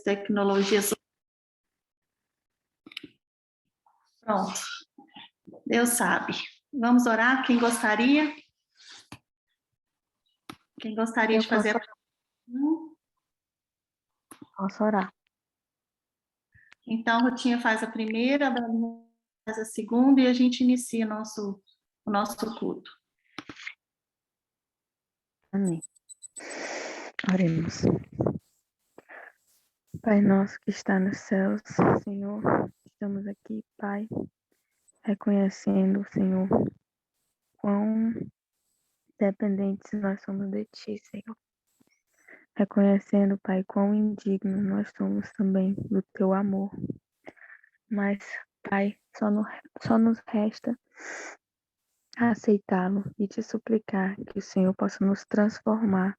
tecnologias. Pronto. Deus sabe. Vamos orar? Quem gostaria? Quem gostaria de fazer a... Posso orar. Então, Rutinha faz a primeira, a Belinha faz a segunda e a gente inicia o nosso culto. Amém. Oremos. Pai nosso que está nos céus, Senhor, estamos aqui, Pai, reconhecendo, Senhor, quão dependentes nós somos de Ti, Senhor. Reconhecendo, Pai, quão indignos nós somos também do Teu amor. Mas, Pai, só nos resta aceitá-lo e te suplicar que o Senhor possa nos transformar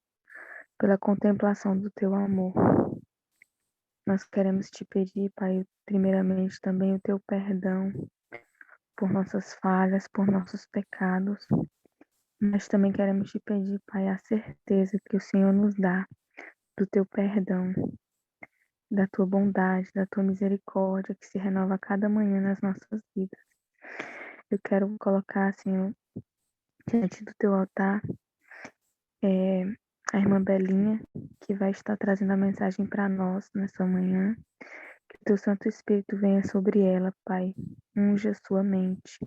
pela contemplação do Teu amor. Nós queremos te pedir, Pai, primeiramente também o Teu perdão por nossas falhas, por nossos pecados. Mas também queremos te pedir, Pai, a certeza que o Senhor nos dá do Teu perdão, da Tua bondade, da Tua misericórdia que se renova a cada manhã nas nossas vidas. Eu quero colocar, Senhor, diante do Teu altar, a irmã Belinha, que vai estar trazendo a mensagem para nós nessa manhã. Que o Teu Santo Espírito venha sobre ela, Pai, unja sua mente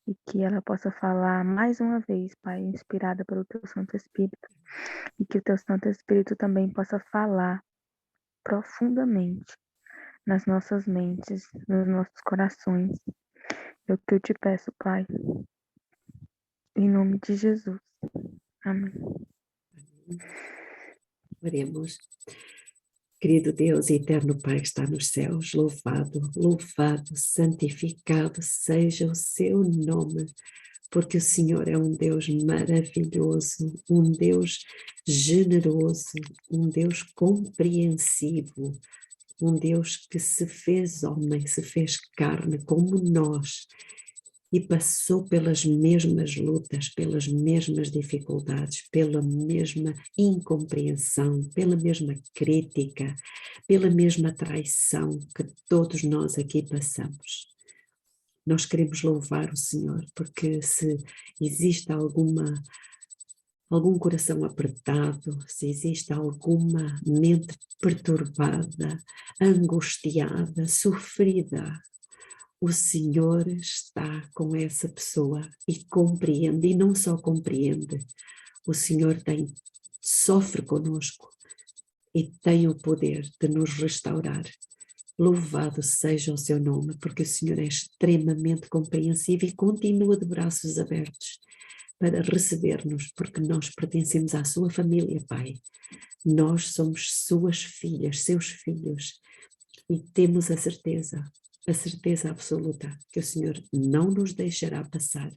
e que ela possa falar mais uma vez, Pai, inspirada pelo Teu Santo Espírito, e que o Teu Santo Espírito também possa falar profundamente nas nossas mentes, nos nossos corações. É o que eu te peço, Pai, em nome de Jesus. Amém. Oremos. Querido Deus e eterno Pai que está nos céus, louvado, santificado seja o seu nome, porque o Senhor é um Deus maravilhoso, um Deus generoso, um Deus compreensivo, um Deus que se fez homem, se fez carne como nós e passou pelas mesmas lutas, pelas mesmas dificuldades, pela mesma incompreensão, pela mesma crítica, pela mesma traição que todos nós aqui passamos. Nós queremos louvar o Senhor, porque se existe algum coração apertado, se existe alguma mente perturbada, angustiada, sofrida, o Senhor está com essa pessoa e compreende, e não só compreende, o Senhor sofre conosco e tem o poder de nos restaurar. Louvado seja o seu nome, porque o Senhor é extremamente compreensivo e continua de braços abertos para receber-nos, porque nós pertencemos à sua família, Pai. Nós somos suas filhas, seus filhos, e temos a certeza absoluta que o Senhor não nos deixará passar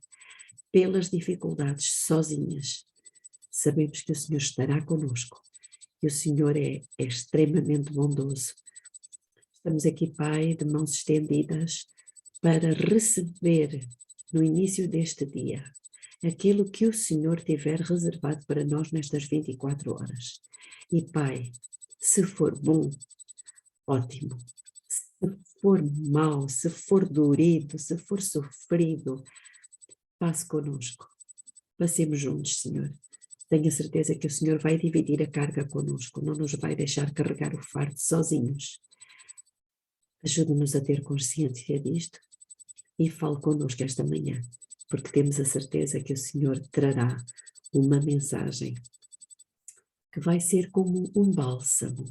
pelas dificuldades sozinhas. Sabemos que o Senhor estará conosco e o Senhor é extremamente bondoso. Estamos aqui, Pai, de mãos estendidas para receber no início deste dia aquilo que o Senhor tiver reservado para nós nestas 24 horas. E, Pai, se for bom, ótimo. Se for mau, se for dorido, se for sofrido, passe conosco. Passemos juntos, Senhor. Tenho a certeza que o Senhor vai dividir a carga conosco, não nos vai deixar carregar o fardo sozinhos. Ajude-nos a ter consciência disto e fale conosco esta manhã, porque temos a certeza que o Senhor trará uma mensagem que vai ser como um bálsamo,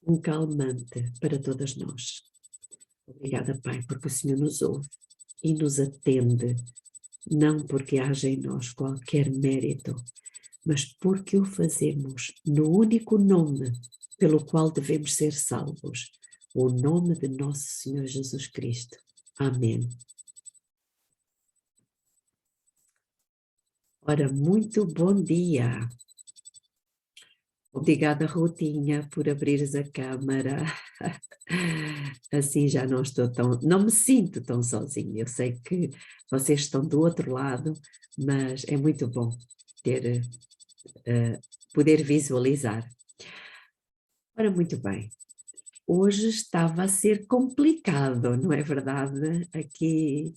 um calmante para todas nós. Obrigada, Pai, porque o Senhor nos ouve e nos atende, não porque haja em nós qualquer mérito, mas porque o fazemos no único nome pelo qual devemos ser salvos, o nome de nosso Senhor Jesus Cristo. Amém. Ora, muito bom dia. Obrigada, Rutinha, por abrires a câmara. Assim já não me sinto tão sozinha. Eu sei que vocês estão do outro lado, mas é muito bom poder visualizar. Ora, muito bem. Hoje estava a ser complicado, não é verdade? Aqui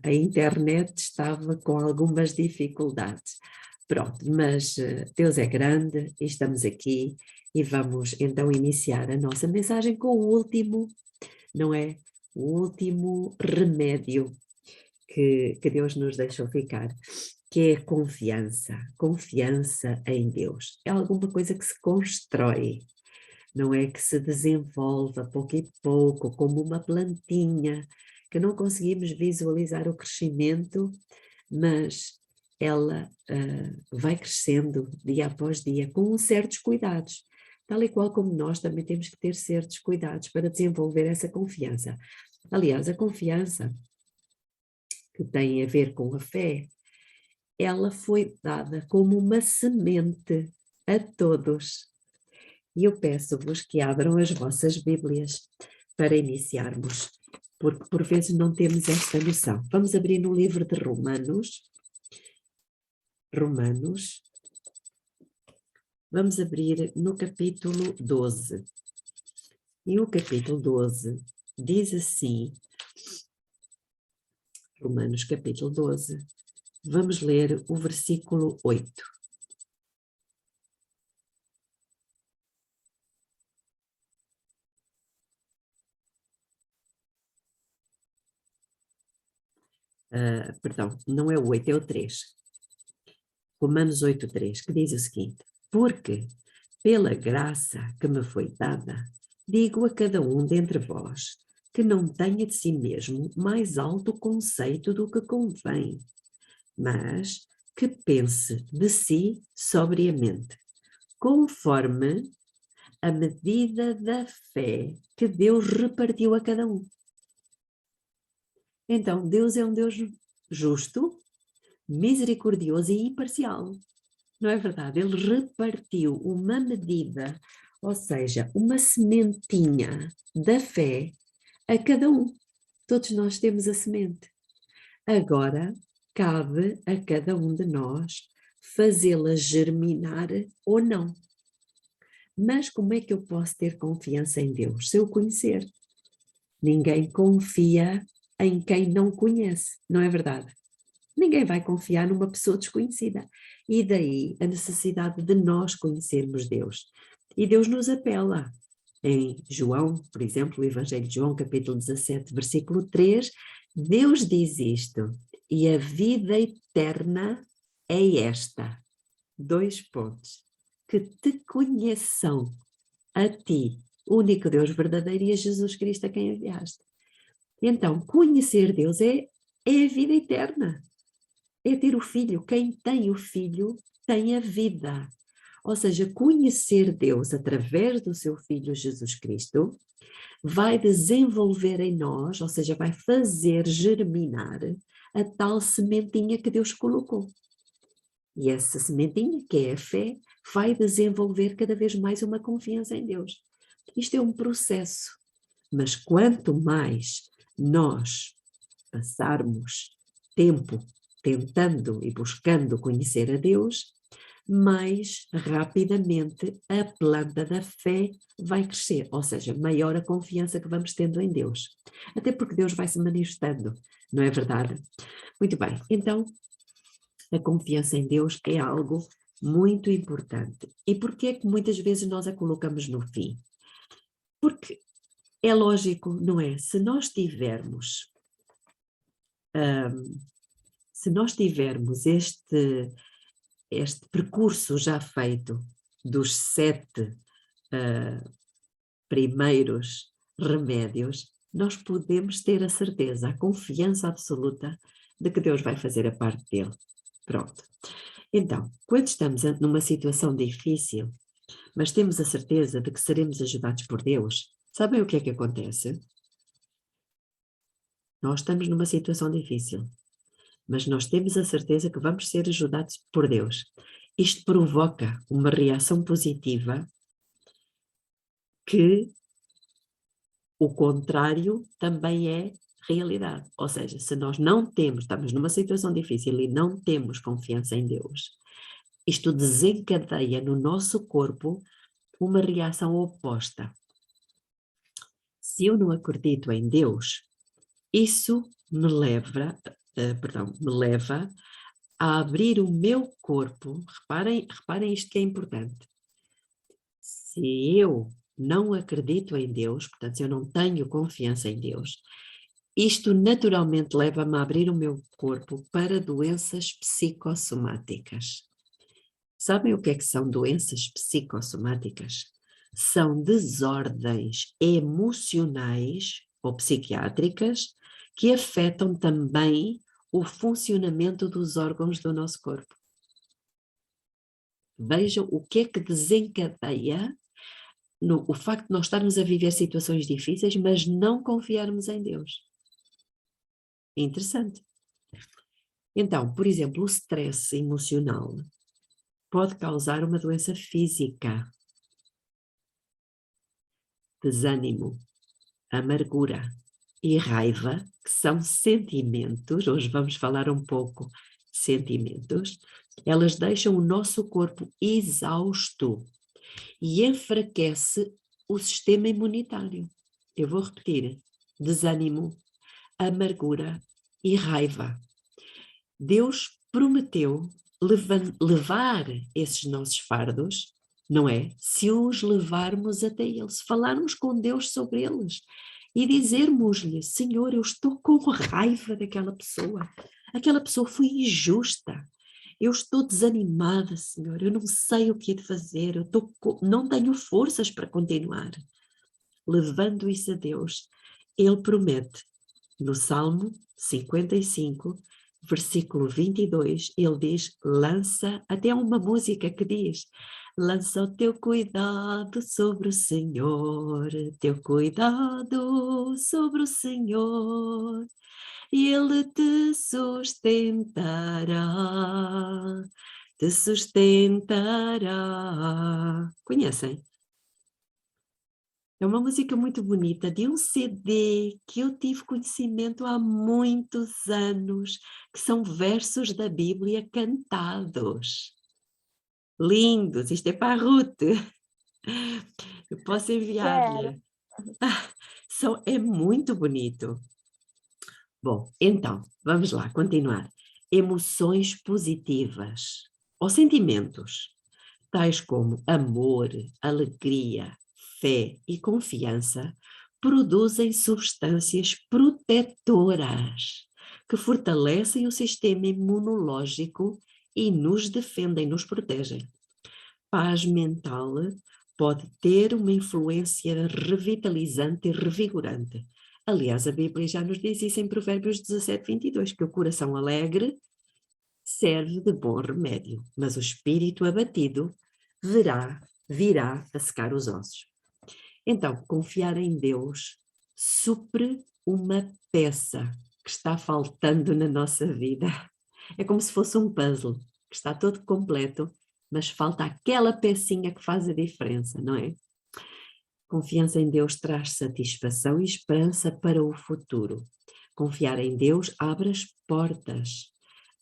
a internet estava com algumas dificuldades. Pronto, mas Deus é grande e estamos aqui e vamos então iniciar a nossa mensagem com o último, não é? O último remédio que Deus nos deixou ficar, que é confiança, confiança em Deus. É alguma coisa que se constrói, não é que se desenvolva pouco e pouco, como uma plantinha, que não conseguimos visualizar o crescimento, mas ela vai crescendo dia após dia, com certos cuidados, tal e qual como nós também temos que ter certos cuidados para desenvolver essa confiança. Aliás, a confiança que tem a ver com a fé, ela foi dada como uma semente a todos. E eu peço-vos que abram as vossas Bíblias para iniciarmos, porque por vezes não temos esta noção. Vamos abrir no livro de Romanos. Vamos abrir no capítulo 12. E o capítulo 12 diz assim, Romanos capítulo 12, vamos ler o versículo 8. Perdão, não é o 8, é o 3. Romanos 8:3, que diz o seguinte: porque, pela graça que me foi dada, digo a cada um dentre vós, que não tenha de si mesmo mais alto conceito do que convém, mas que pense de si sobriamente, conforme a medida da fé que Deus repartiu a cada um. Então, Deus é um Deus justo, misericordioso e imparcial. Não é verdade? Ele repartiu uma medida, ou seja, uma sementinha da fé a cada um. Todos nós temos a semente. Agora, cabe a cada um de nós fazê-la germinar ou não. Mas como é que eu posso ter confiança em Deus? Se eu conhecer. Ninguém confia em quem não conhece, não é verdade? Ninguém vai confiar numa pessoa desconhecida. E daí a necessidade de nós conhecermos Deus. E Deus nos apela. Em João, por exemplo, o Evangelho de João, capítulo 17, versículo 3, Deus diz isto: e a vida eterna é esta. 2 pontos. Que te conheçam a ti, o único Deus verdadeiro, e a Jesus Cristo a quem enviaste. Então, conhecer Deus é a vida eterna. É ter o Filho. Quem tem o Filho tem a vida. Ou seja, conhecer Deus através do seu Filho Jesus Cristo vai desenvolver em nós, ou seja, vai fazer germinar a tal sementinha que Deus colocou. E essa sementinha, que é a fé, vai desenvolver cada vez mais uma confiança em Deus. Isto é um processo, mas quanto mais nós passarmos tempo tentando e buscando conhecer a Deus, mais rapidamente a planta da fé vai crescer, ou seja, maior a confiança que vamos tendo em Deus. Até porque Deus vai se manifestando, não é verdade? Muito bem, então a confiança em Deus é algo muito importante. E porquê é que muitas vezes nós a colocamos no fim? Porque é lógico, não é? Se nós tivermos este percurso já feito dos 7 primeiros remédios, nós podemos ter a certeza, a confiança absoluta de que Deus vai fazer a parte dele. Pronto. Então, quando estamos numa situação difícil, mas temos a certeza de que seremos ajudados por Deus, sabem o que é que acontece? Nós estamos numa situação difícil, mas nós temos a certeza que vamos ser ajudados por Deus. Isto provoca uma reação positiva que o contrário também é realidade. Ou seja, se nós não temos, estamos numa situação difícil e não temos confiança em Deus, isto desencadeia no nosso corpo uma reação oposta. Se eu não acredito em Deus, isso me leva a abrir o meu corpo. Reparem isto que é importante. Se eu não acredito em Deus, portanto, se eu não tenho confiança em Deus, isto naturalmente leva-me a abrir o meu corpo para doenças psicossomáticas. Sabem o que é que são doenças psicossomáticas? São desordens emocionais ou psiquiátricas que afetam também o funcionamento dos órgãos do nosso corpo. Vejam o que é que desencadeia o facto de nós estarmos a viver situações difíceis, mas não confiarmos em Deus. Interessante. Então, por exemplo, o stress emocional pode causar uma doença física. Desânimo, amargura e raiva, que são sentimentos, hoje vamos falar um pouco de sentimentos, elas deixam o nosso corpo exausto e enfraquece o sistema imunitário. Eu vou repetir: desânimo, amargura e raiva. Deus prometeu levar esses nossos fardos, não é? Se os levarmos até Ele, se falarmos com Deus sobre eles e dizermos-lhe: Senhor, eu estou com raiva daquela pessoa, aquela pessoa foi injusta, eu estou desanimada, Senhor, eu não sei o que é de fazer, não tenho forças para continuar. Levando isso a Deus, Ele promete, no Salmo 55, versículo 22, ele diz, lança, até uma música que diz, lança o teu cuidado sobre o Senhor, teu cuidado sobre o Senhor, e Ele te sustentará, te sustentará. Conhecem? É uma música muito bonita, de um CD que eu tive conhecimento há muitos anos, que são versos da Bíblia cantados. Lindos, isto é para a Ruth. Eu posso enviar-lhe. É muito bonito. Bom, então, vamos lá, continuar. Emoções positivas, ou sentimentos, tais como amor, alegria, fé e confiança, produzem substâncias protetoras que fortalecem o sistema imunológico e nos defendem, nos protegem. Paz mental pode ter uma influência revitalizante e revigorante. Aliás, a Bíblia já nos diz isso em Provérbios 17:22, que o coração alegre serve de bom remédio, mas o espírito abatido virá a secar os ossos. Então, confiar em Deus supre uma peça que está faltando na nossa vida. É como se fosse um puzzle, que está todo completo, mas falta aquela pecinha que faz a diferença, não é? Confiança em Deus traz satisfação e esperança para o futuro. Confiar em Deus abre as portas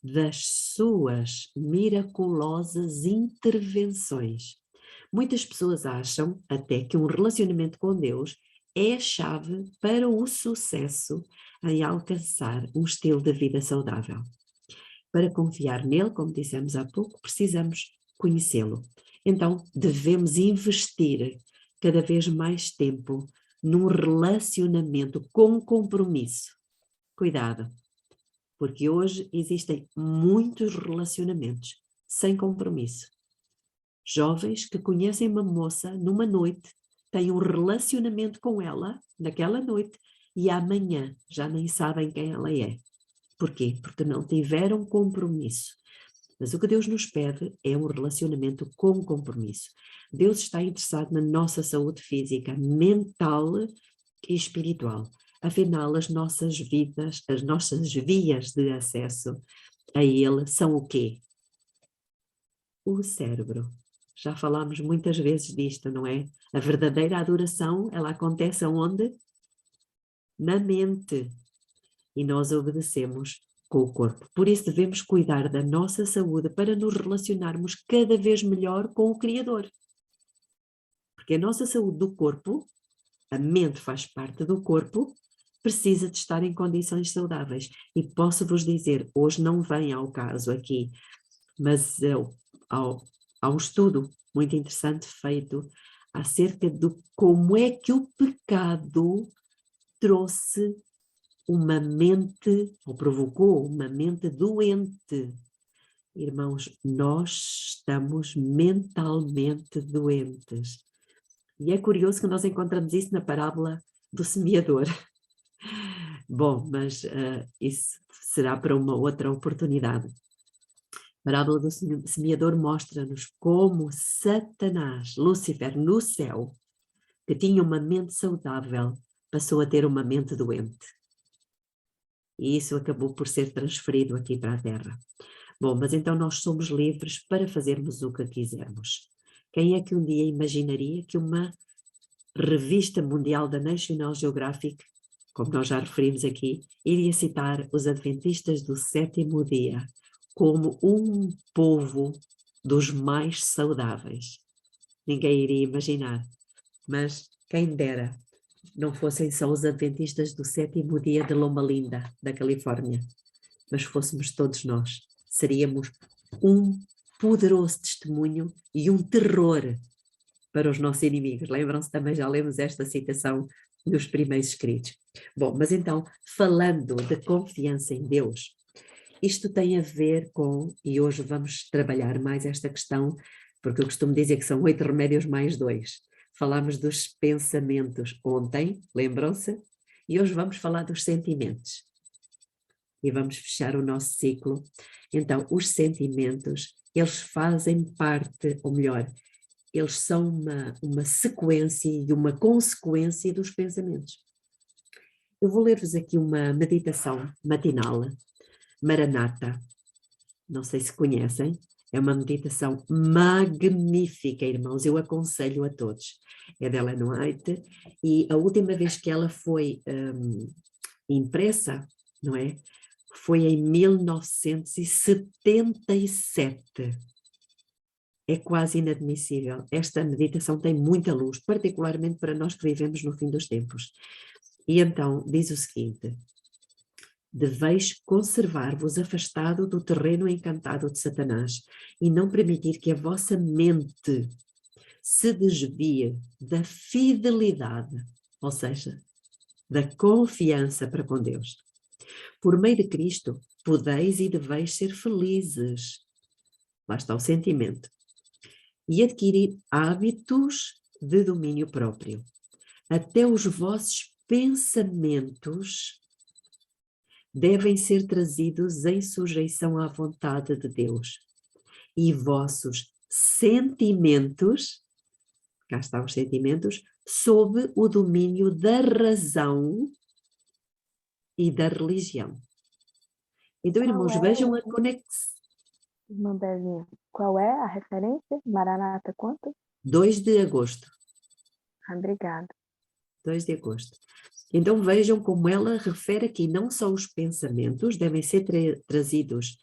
das suas miraculosas intervenções. Muitas pessoas acham até que um relacionamento com Deus é a chave para o sucesso em alcançar um estilo de vida saudável. Para confiar nele, como dissemos há pouco, precisamos conhecê-lo. Então, devemos investir cada vez mais tempo num relacionamento com compromisso. Cuidado, porque hoje existem muitos relacionamentos sem compromisso. Jovens que conhecem uma moça numa noite, têm um relacionamento com ela naquela noite e amanhã já nem sabem quem ela é. Porquê? Porque não tiveram compromisso. Mas o que Deus nos pede é um relacionamento com compromisso. Deus está interessado na nossa saúde física, mental e espiritual. Afinal, as nossas vidas, as nossas vias de acesso a Ele são o quê? O cérebro. Já falámos muitas vezes disto, não é? A verdadeira adoração, ela acontece onde? Na mente. E nós obedecemos com o corpo. Por isso devemos cuidar da nossa saúde para nos relacionarmos cada vez melhor com o Criador. Porque a nossa saúde do corpo, a mente faz parte do corpo, precisa de estar em condições saudáveis. E posso-vos dizer, hoje não vem ao caso aqui, mas há um estudo muito interessante feito acerca de como é que o pecado trouxe uma mente, ou provocou uma mente doente. Irmãos, nós estamos mentalmente doentes. E é curioso que nós encontramos isso na parábola do semeador. Bom, mas isso será para uma outra oportunidade. A parábola do semeador mostra-nos como Satanás, Lúcifer, no céu, que tinha uma mente saudável, passou a ter uma mente doente. E isso acabou por ser transferido aqui para a Terra. Bom, mas então nós somos livres para fazermos o que quisermos. Quem é que um dia imaginaria que uma revista mundial da National Geographic, como nós já referimos aqui, iria citar os adventistas do sétimo dia como um povo dos mais saudáveis? Ninguém iria imaginar, mas quem dera não fossem só os adventistas do sétimo dia de Loma Linda, da Califórnia, mas fôssemos todos nós. Seríamos um poderoso testemunho e um terror para os nossos inimigos. Lembram-se também, já lemos esta citação nos primeiros escritos. Bom, mas então, falando de confiança em Deus, isto tem a ver com, e hoje vamos trabalhar mais esta questão, porque eu costumo dizer que são 8 remédios mais 2. Falámos dos pensamentos ontem, lembram-se? E hoje vamos falar dos sentimentos. E vamos fechar o nosso ciclo. Então, os sentimentos, eles fazem parte, ou melhor, eles são uma sequência e uma consequência dos pensamentos. Eu vou ler-vos aqui uma meditação matinal, Maranata. Não sei se conhecem, é uma meditação magnífica, irmãos, eu aconselho a todos. É de Ellen White e a última vez que ela foi impressa, não é? Foi em 1977. É quase inadmissível. Esta meditação tem muita luz, particularmente para nós que vivemos no fim dos tempos. E então diz o seguinte: deveis conservar-vos afastado do terreno encantado de Satanás e não permitir que a vossa mente se desvie da fidelidade, ou seja, da confiança para com Deus. Por meio de Cristo, podeis e deveis ser felizes. Lá está o sentimento. E adquirir hábitos de domínio próprio. Até os vossos pensamentos devem ser trazidos em sujeição à vontade de Deus. E vossos sentimentos, cá estão os sentimentos, sob o domínio da razão e da religião. Então, irmãos, vejam a conexão. Irmã Belinha, qual é a referência? Maranata quanto? 2 de agosto. Obrigada. 2 de agosto. Então vejam como ela refere aqui, não só os pensamentos devem ser trazidos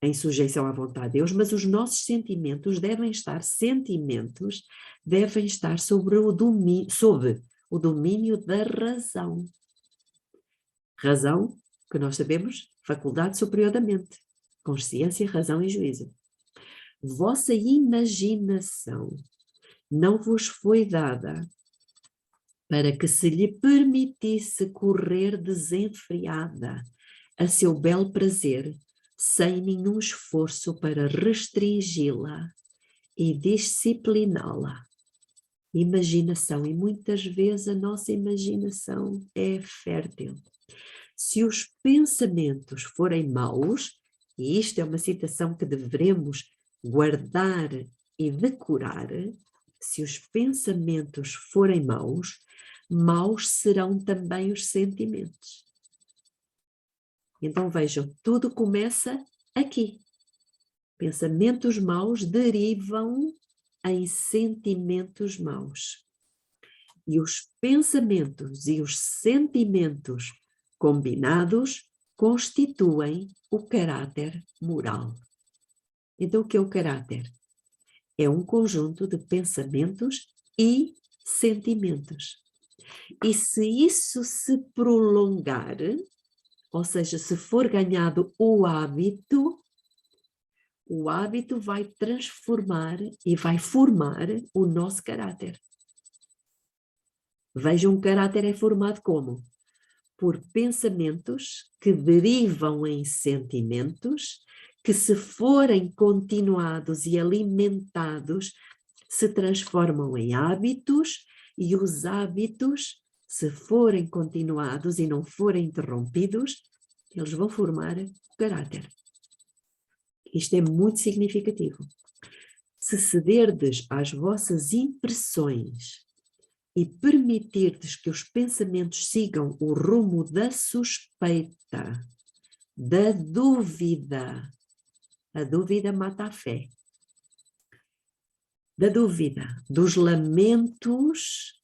em sujeição à vontade de Deus, mas os nossos sentimentos devem estar sob o domínio da razão. Razão, que nós sabemos, faculdade superior da mente, consciência, razão e juízo. Vossa imaginação não vos foi dada para que se lhe permitisse correr desenfreada a seu belo prazer, sem nenhum esforço para restringi-la e discipliná-la. Imaginação, e muitas vezes a nossa imaginação é fértil. Se os pensamentos forem maus, e isto é uma citação que devemos guardar e decorar, se os pensamentos forem maus, maus serão também os sentimentos. Então vejam, tudo começa aqui. Pensamentos maus derivam em sentimentos maus. E os pensamentos e os sentimentos combinados constituem o caráter moral. Então o que é o caráter? É um conjunto de pensamentos e sentimentos. E se isso se prolongar, ou seja, se for ganhado o hábito vai transformar e vai formar o nosso caráter. Vejam, um caráter é formado como? Por pensamentos que derivam em sentimentos, que se forem continuados e alimentados, se transformam em hábitos, e os hábitos, se forem continuados e não forem interrompidos, eles vão formar o caráter. Isto é muito significativo. Se cederdes às vossas impressões e permitirdes que os pensamentos sigam o rumo da suspeita, da dúvida, a dúvida mata a fé, da dúvida, dos lamentos,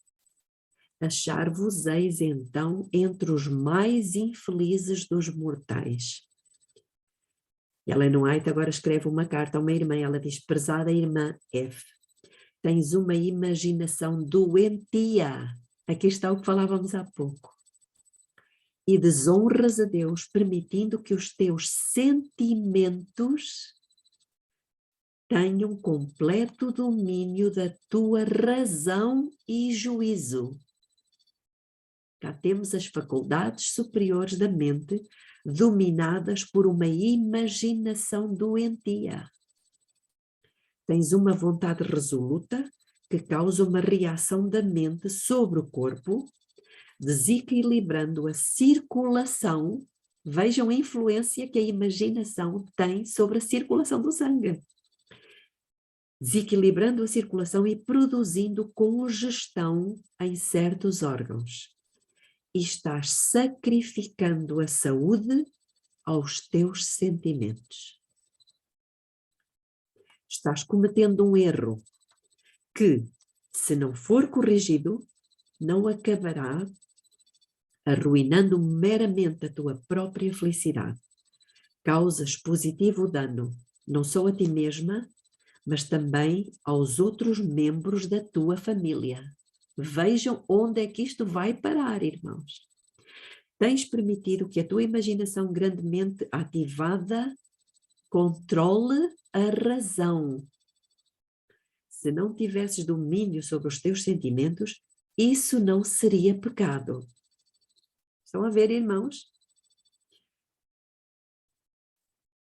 achar-vos-eis então entre os mais infelizes dos mortais. Ellen White agora escreve uma carta a uma irmã, ela diz: prezada irmã F, tens uma imaginação doentia, aqui está o que falávamos há pouco, e desonras a Deus permitindo que os teus sentimentos tenham completo domínio da tua razão e juízo. Cá temos as faculdades superiores da mente dominadas por uma imaginação doentia. Tens uma vontade resoluta que causa uma reação da mente sobre o corpo, desequilibrando a circulação. Vejam a influência que a imaginação tem sobre a circulação do sangue. Desequilibrando a circulação e produzindo congestão em certos órgãos. E estás sacrificando a saúde aos teus sentimentos. Estás cometendo um erro que, se não for corrigido, não acabará arruinando meramente a tua própria felicidade. Causas positivo dano, não só a ti mesma, mas também aos outros membros da tua família. Vejam onde é que isto vai parar, irmãos. Tens permitido que a tua imaginação grandemente ativada controle a razão. Se não tivesses domínio sobre os teus sentimentos, isso não seria pecado. Estão a ver, irmãos?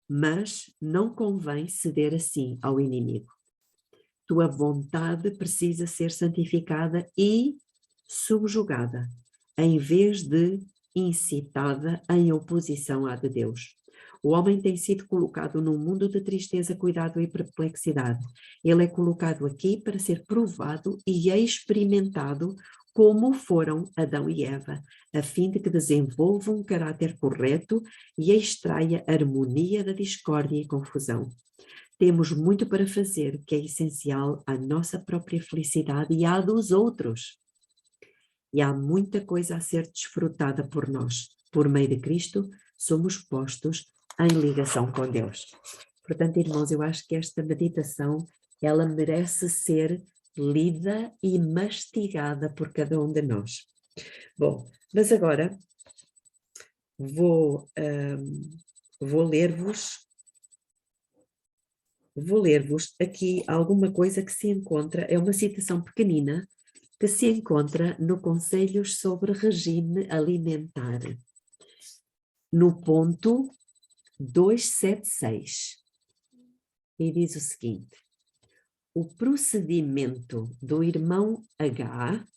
Mas não convém ceder assim ao inimigo. Tua vontade precisa ser santificada e subjugada, em vez de incitada em oposição à de Deus. O homem tem sido colocado num mundo de tristeza, cuidado e perplexidade. Ele é colocado aqui para ser provado e experimentado como foram Adão e Eva, a fim de que desenvolva um caráter correto e extraia a harmonia da discórdia e confusão. Temos muito para fazer, que é essencial à nossa própria felicidade e à dos outros. E há muita coisa a ser desfrutada por nós. Por meio de Cristo, somos postos em ligação com Deus. Portanto, irmãos, eu acho que esta meditação, ela merece ser lida e mastigada por cada um de nós. Bom, mas agora vou ler-vos aqui alguma coisa que se encontra, é uma citação pequenina, que se encontra no Conselhos sobre Regime Alimentar, no ponto 276, e diz o seguinte: o procedimento do irmão H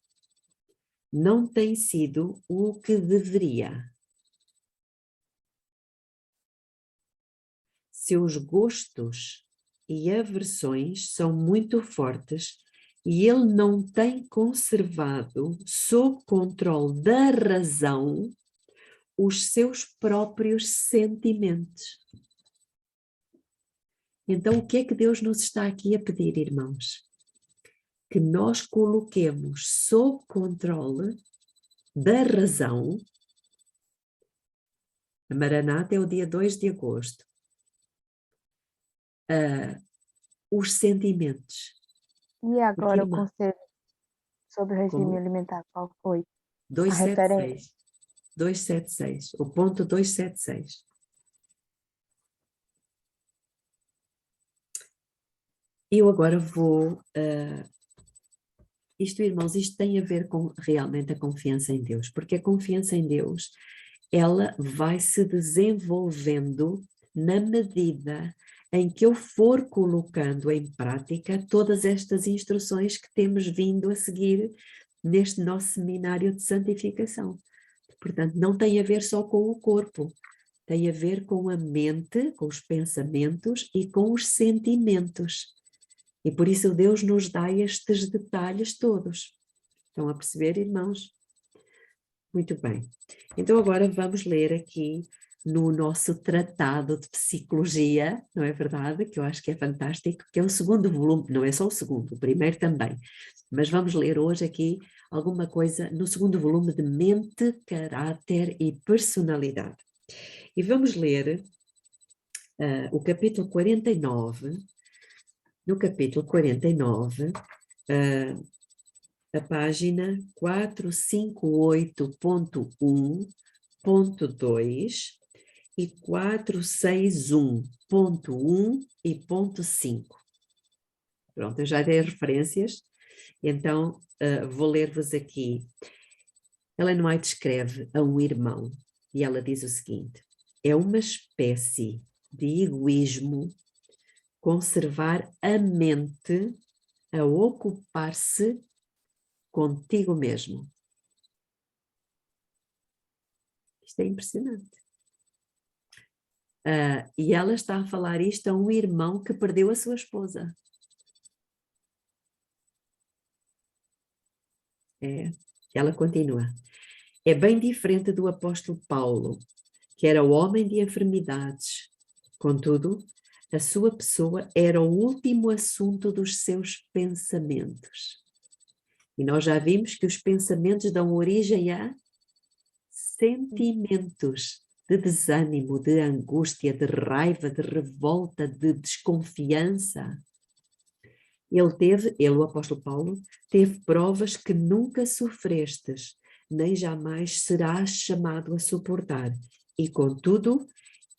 não tem sido o que deveria. Seus gostos e aversões são muito fortes e ele não tem conservado, sob controle da razão, os seus próprios sentimentos. Então, o que é que Deus nos está aqui a pedir, irmãos? Que nós coloquemos sob controle da razão. A Maranata é o dia 2 de agosto. os sentimentos. E agora o irmã, conselho sobre o regime como alimentar, qual foi? A 276, referência. 276, o ponto 276. Eu agora vou... isto, irmãos, isto tem a ver com realmente a confiança em Deus, porque a confiança em Deus, ela vai se desenvolvendo na medida em que eu for colocando em prática todas estas instruções que temos vindo a seguir neste nosso seminário de santificação. Portanto, não tem a ver só com o corpo, tem a ver com a mente, com os pensamentos e com os sentimentos. E por isso Deus nos dá estes detalhes todos. Estão a perceber, irmãos? Muito bem. Então agora vamos ler aqui no nosso tratado de psicologia, não é verdade? Que eu acho que é fantástico, que é o segundo volume, não é só o segundo, o primeiro também. Mas vamos ler hoje aqui alguma coisa no segundo volume de Mente, Caráter e Personalidade. E vamos ler o capítulo 49. No capítulo 49, a página 458.1.2 e 461.1 e ponto 5. Pronto, eu já dei as referências, então vou ler-vos aqui. Ellen White escreve a um irmão e ela diz o seguinte: é uma espécie de egoísmo conservar a mente a ocupar-se contigo mesmo. Isto é impressionante. E ela está a falar isto a um irmão que perdeu a sua esposa. Ela continua. É bem diferente do apóstolo Paulo, que era o homem de enfermidades. Contudo, a sua pessoa era o último assunto dos seus pensamentos. E nós já vimos que os pensamentos dão origem a sentimentos de desânimo, de angústia, de raiva, de revolta, de desconfiança. Ele, o apóstolo Paulo, teve provas que nunca sofrestes, nem jamais serás chamado a suportar. E, contudo,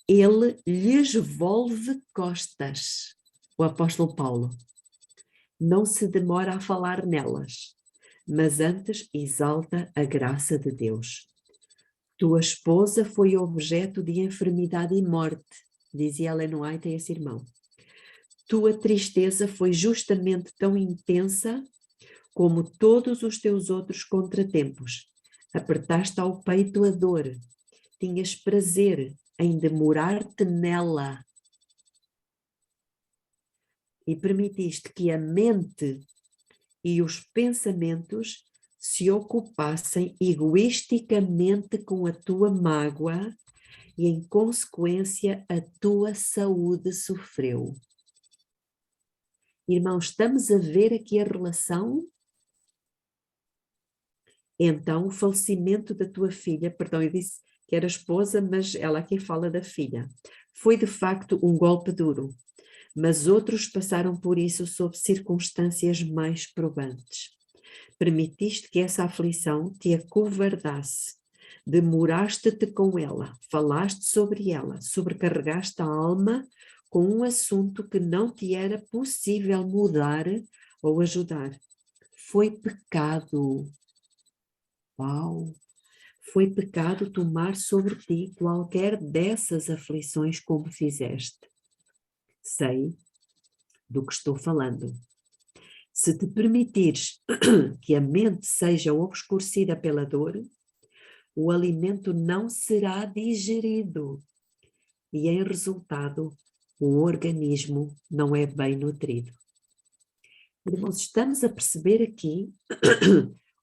ele lhes volve costas. O apóstolo Paulo não se demora a falar nelas, mas antes exalta a graça de Deus. Tua esposa foi objeto de enfermidade e morte, dizia Ellen White a esse irmão. Tua tristeza foi justamente tão intensa como todos os teus outros contratempos. Apertaste ao peito a dor, tinhas prazer em demorar-te nela e permitiste que a mente e os pensamentos se ocupassem egoisticamente com a tua mágoa e, em consequência, a tua saúde sofreu. Irmãos, estamos a ver aqui a relação? Então, o falecimento da tua filha, perdão, eu disse que era esposa, mas ela aqui fala da filha, foi de facto um golpe duro, mas outros passaram por isso sob circunstâncias mais probantes. Permitiste que essa aflição te acovardasse, demoraste-te com ela, falaste sobre ela, sobrecarregaste a alma com um assunto que não te era possível mudar ou ajudar. Foi pecado. Uau! Foi pecado tomar sobre ti qualquer dessas aflições como fizeste. Sei do que estou falando. Se te permitires que a mente seja obscurecida pela dor, o alimento não será digerido e, em resultado, o organismo não é bem nutrido. Irmãos, estamos a perceber aqui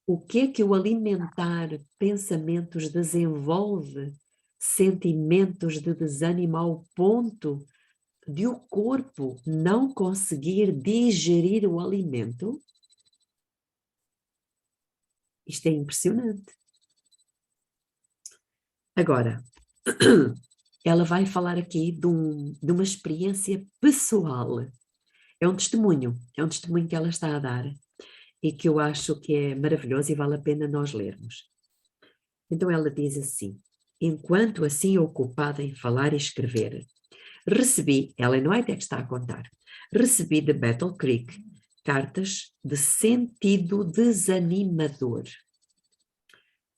o que é que o alimentar pensamentos desenvolve sentimentos de desânimo ao ponto de o corpo não conseguir digerir o alimento? Isto é impressionante. Agora, ela vai falar aqui de uma experiência pessoal. é um testemunho que ela está a dar e que eu acho que é maravilhoso e vale a pena nós lermos. Então ela diz assim: enquanto assim ocupada em falar e escrever, recebi, Ellen White é que está a contar, recebi de Battle Creek cartas de sentido desanimador.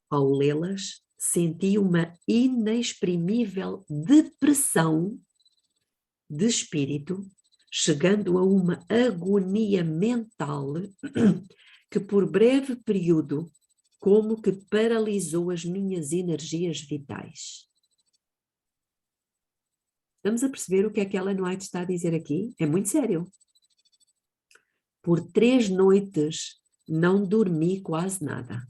Ao lê-las, senti uma inexprimível depressão de espírito, chegando a uma agonia mental que por breve período como que paralisou as minhas energias vitais. Estamos a perceber o que é que Ellen White está a dizer aqui? É muito sério. Por 3 noites não dormi quase nada.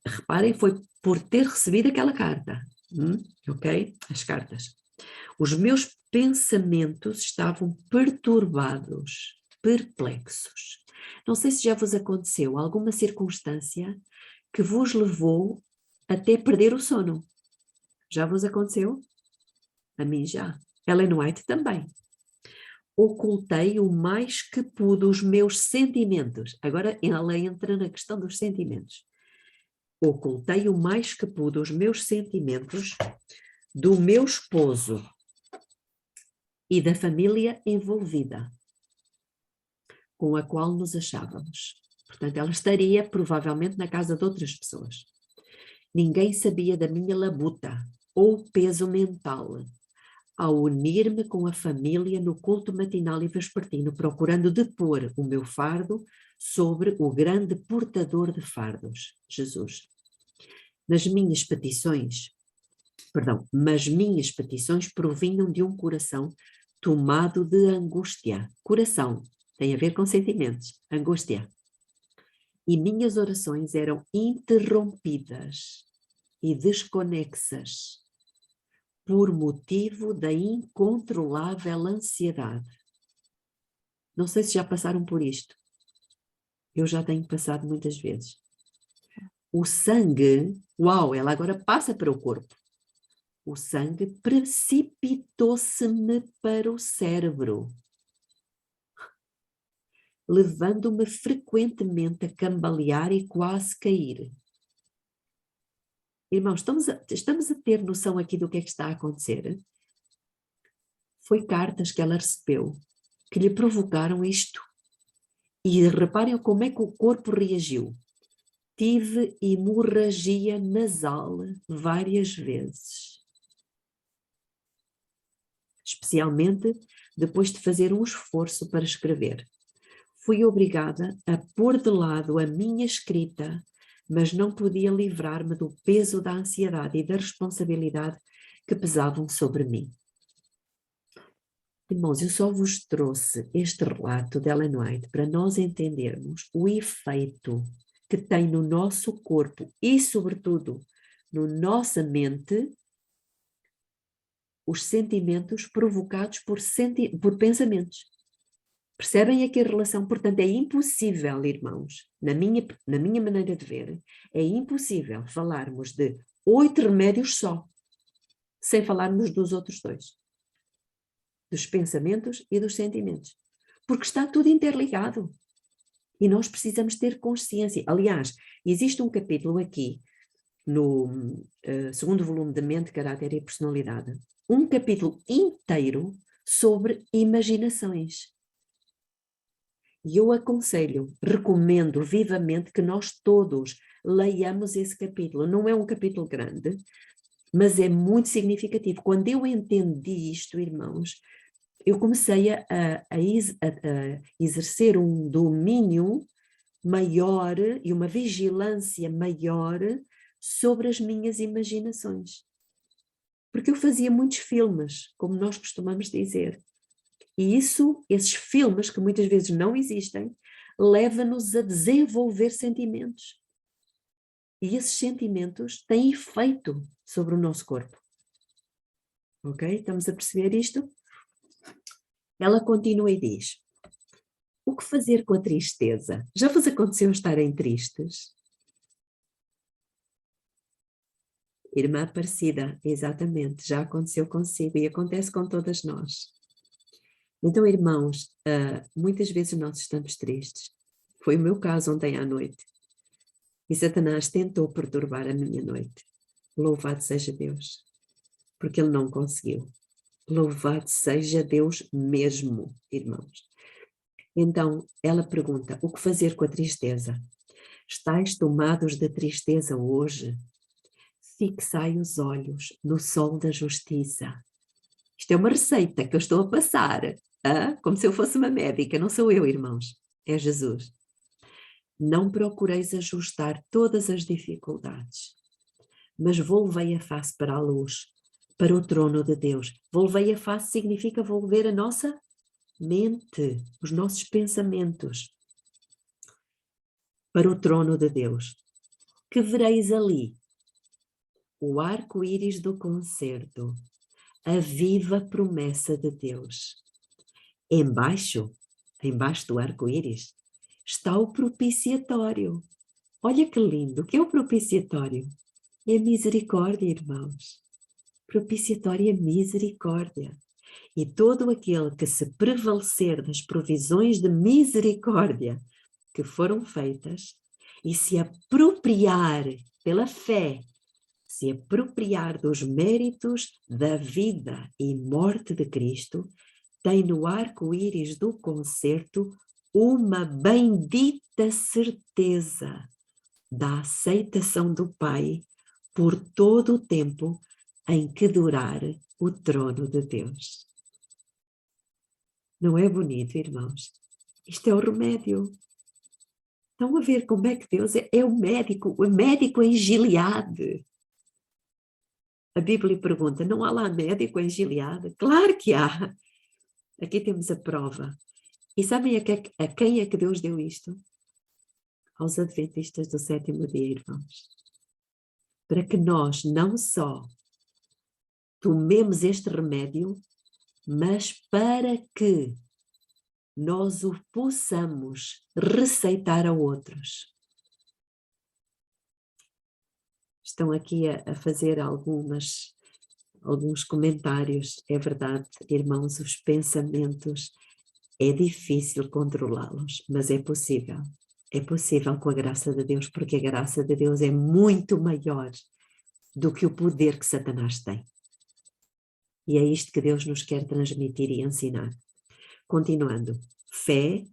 Reparem, foi por ter recebido aquela carta. Ok? As cartas. Os meus pensamentos estavam perturbados, perplexos. Não sei se já vos aconteceu alguma circunstância que vos levou até perder o sono. Já vos aconteceu? A mim já. Ellen White também. Ocultei o mais que pude os meus sentimentos. Agora ela entra na questão dos sentimentos. Ocultei o mais que pude os meus sentimentos do meu esposo e da família envolvida, com a qual nos achávamos. Portanto, ela estaria provavelmente na casa de outras pessoas. Ninguém sabia da minha labuta ou peso mental ao unir-me com a família no culto matinal e vespertino, procurando depor o meu fardo sobre o grande portador de fardos, Jesus. Mas minhas petições provinham de um coração tomado de angústia. Coração tem a ver com sentimentos, angústia. E minhas orações eram interrompidas e desconexas por motivo da incontrolável ansiedade. Não sei se já passaram por isto. Eu já tenho passado muitas vezes. O sangue, ela agora passa para o corpo. O sangue precipitou-se-me para o cérebro, levando-me frequentemente a cambalear e quase cair. Irmãos, estamos a ter noção aqui do que é que está a acontecer? Foi cartas que ela recebeu que lhe provocaram isto. E reparem como é que o corpo reagiu. Tive hemorragia nasal várias vezes. Especialmente depois de fazer um esforço para escrever. Fui obrigada a pôr de lado a minha escrita, mas não podia livrar-me do peso da ansiedade e da responsabilidade que pesavam sobre mim. Irmãos, eu só vos trouxe este relato de Ellen White para nós entendermos o efeito que tem no nosso corpo e, sobretudo, na nossa mente, os sentimentos provocados por pensamentos. Percebem aqui a relação? Portanto, é impossível, irmãos, na minha maneira de ver, é impossível falarmos de 8 remédios só, sem falarmos dos outros 2. Dos pensamentos e dos sentimentos. Porque está tudo interligado. E nós precisamos ter consciência. Aliás, existe um capítulo aqui, no segundo volume de Mente, Caráter e Personalidade, um capítulo inteiro sobre imaginações. E eu recomendo vivamente que nós todos leiamos esse capítulo. Não é um capítulo grande, mas é muito significativo. Quando eu entendi isto, irmãos, eu comecei a exercer um domínio maior e uma vigilância maior sobre as minhas imaginações. Porque eu fazia muitos filmes, como nós costumamos dizer. E esses filmes, que muitas vezes não existem, levam-nos a desenvolver sentimentos. E esses sentimentos têm efeito sobre o nosso corpo. Ok? Estamos a perceber isto? Ela continua e diz: o que fazer com a tristeza? Já vos aconteceu estarem tristes? Irmã Aparecida, exatamente, já aconteceu consigo e acontece com todas nós. Então, irmãos, muitas vezes nós estamos tristes. Foi o meu caso ontem à noite. E Satanás tentou perturbar a minha noite. Louvado seja Deus, porque ele não conseguiu. Louvado seja Deus mesmo, irmãos. Então, ela pergunta, o que fazer com a tristeza? Estais tomados de tristeza hoje? Fixai os olhos no sol da justiça. Isto é uma receita que eu estou a passar, como se eu fosse uma médica, não sou eu, irmãos, é Jesus. Não procureis ajustar todas as dificuldades, mas volvei a face para a luz, para o trono de Deus. Volvei a face significa volver a nossa mente, os nossos pensamentos, para o trono de Deus. Que vereis ali? O arco-íris do concerto, a viva promessa de Deus. Embaixo do arco-íris, está o propiciatório. Olha que lindo, o que é o propiciatório? É misericórdia, irmãos. Propiciatório é misericórdia. E todo aquele que se prevalecer das provisões de misericórdia que foram feitas e se apropriar pela fé, se apropriar dos méritos da vida e morte de Cristo, tem no arco-íris do concerto uma bendita certeza da aceitação do Pai por todo o tempo em que durar o trono de Deus. Não é bonito, irmãos? Isto é o remédio. Estão a ver como é que Deus é o médico em Gileade. A Bíblia pergunta, não há lá médico em Gileade? Claro que há. Aqui temos a prova. E sabem a quem é que Deus deu isto? Aos adventistas do sétimo dia, irmãos. Para que nós não só tomemos este remédio, mas para que nós o possamos receitar a outros. Estão aqui a fazer alguns comentários. É verdade, irmãos, os pensamentos é difícil controlá-los, mas é possível. É possível com a graça de Deus, porque a graça de Deus é muito maior do que o poder que Satanás tem. E é isto que Deus nos quer transmitir e ensinar. Continuando, fé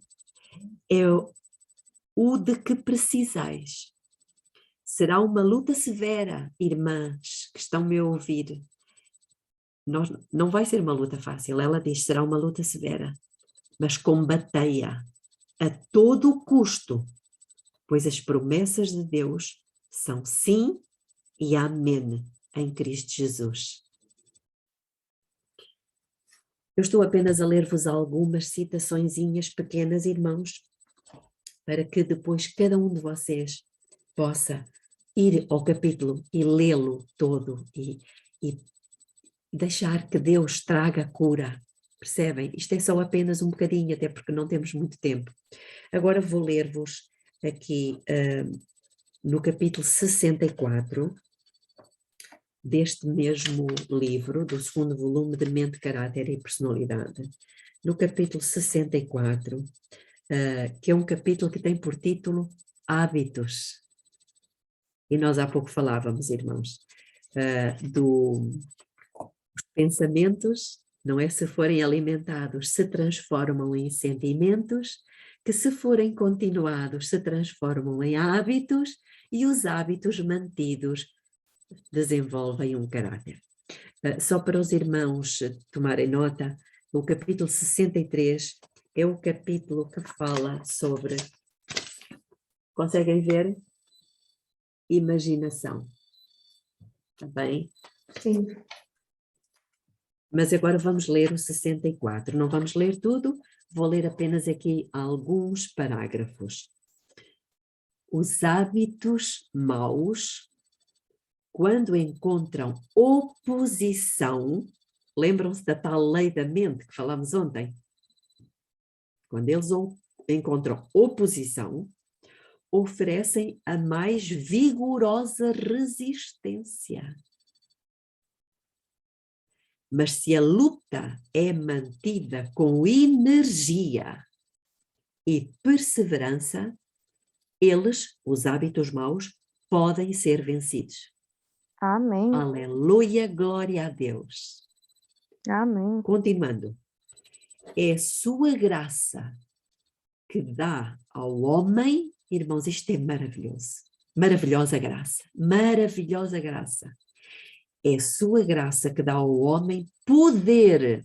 é o de que precisais. Será uma luta severa, irmãs que estão-me a ouvir. Não vai ser uma luta fácil, ela diz, será uma luta severa, mas combatei-a a todo o custo, pois as promessas de Deus são sim e amém em Cristo Jesus. Eu estou apenas a ler-vos algumas citaçõezinhas pequenas, irmãos, para que depois cada um de vocês possa ir ao capítulo e lê-lo todo e deixar que Deus traga cura. Percebem? Isto é só apenas um bocadinho, até porque não temos muito tempo. Agora vou ler-vos aqui no capítulo 64 deste mesmo livro, do segundo volume de Mente, Caráter e Personalidade, no capítulo 64, que é um capítulo que tem por título Hábitos. E nós há pouco falávamos, irmãos, dos pensamentos, não é? Se forem alimentados, se transformam em sentimentos, que se forem continuados, se transformam em hábitos, e os hábitos mantidos desenvolvem um caráter. Só para os irmãos tomarem nota, o capítulo 63 é o capítulo que fala sobre, conseguem ver? Imaginação. Está bem? Sim. Mas agora vamos ler o 64. Não vamos ler tudo, vou ler apenas aqui alguns parágrafos. Os hábitos maus, quando encontram oposição, lembram-se da tal lei da mente que falámos ontem? Quando eles encontram oposição, oferecem a mais vigorosa resistência. Mas se a luta é mantida com energia e perseverança, eles, os hábitos maus, podem ser vencidos. Amém. Aleluia, glória a Deus. Amém. Continuando. É sua graça que dá ao homem, irmãos, isto é maravilhoso. Maravilhosa graça. Maravilhosa graça. É sua graça que dá ao homem poder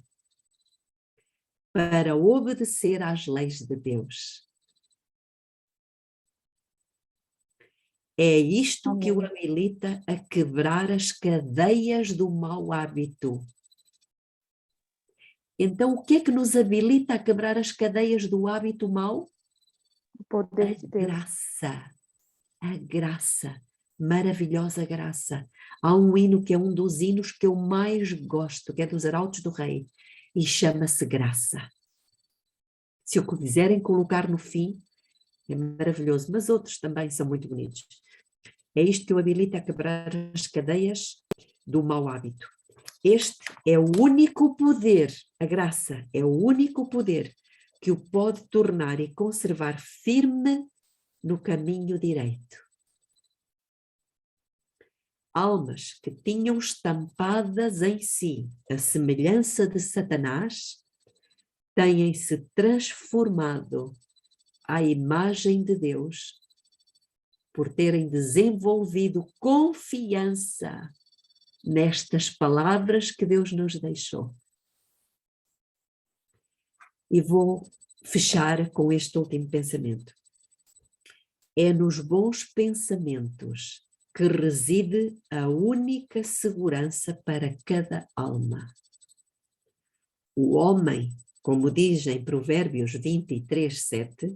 para obedecer às leis de Deus. É isto Amém. que o habilita a quebrar as cadeias do mau hábito. Então, o que é que nos habilita a quebrar as cadeias do hábito mau? O poder de Deus. A graça, maravilhosa graça. Há um hino que é um dos hinos que eu mais gosto, que é dos Arautos do Rei, e chama-se Graça. Se o quiserem colocar no fim, é maravilhoso, mas outros também são muito bonitos. É isto que o habilita a quebrar as cadeias do mau hábito. Este é o único poder, a graça é o único poder que o pode tornar e conservar firme no caminho direito. Almas que tinham estampadas em si a semelhança de Satanás, têm-se transformado à imagem de Deus por terem desenvolvido confiança nestas palavras que Deus nos deixou. E vou fechar com este último pensamento. É nos bons pensamentos que reside a única segurança para cada alma. O homem, como diz em Provérbios 23:7,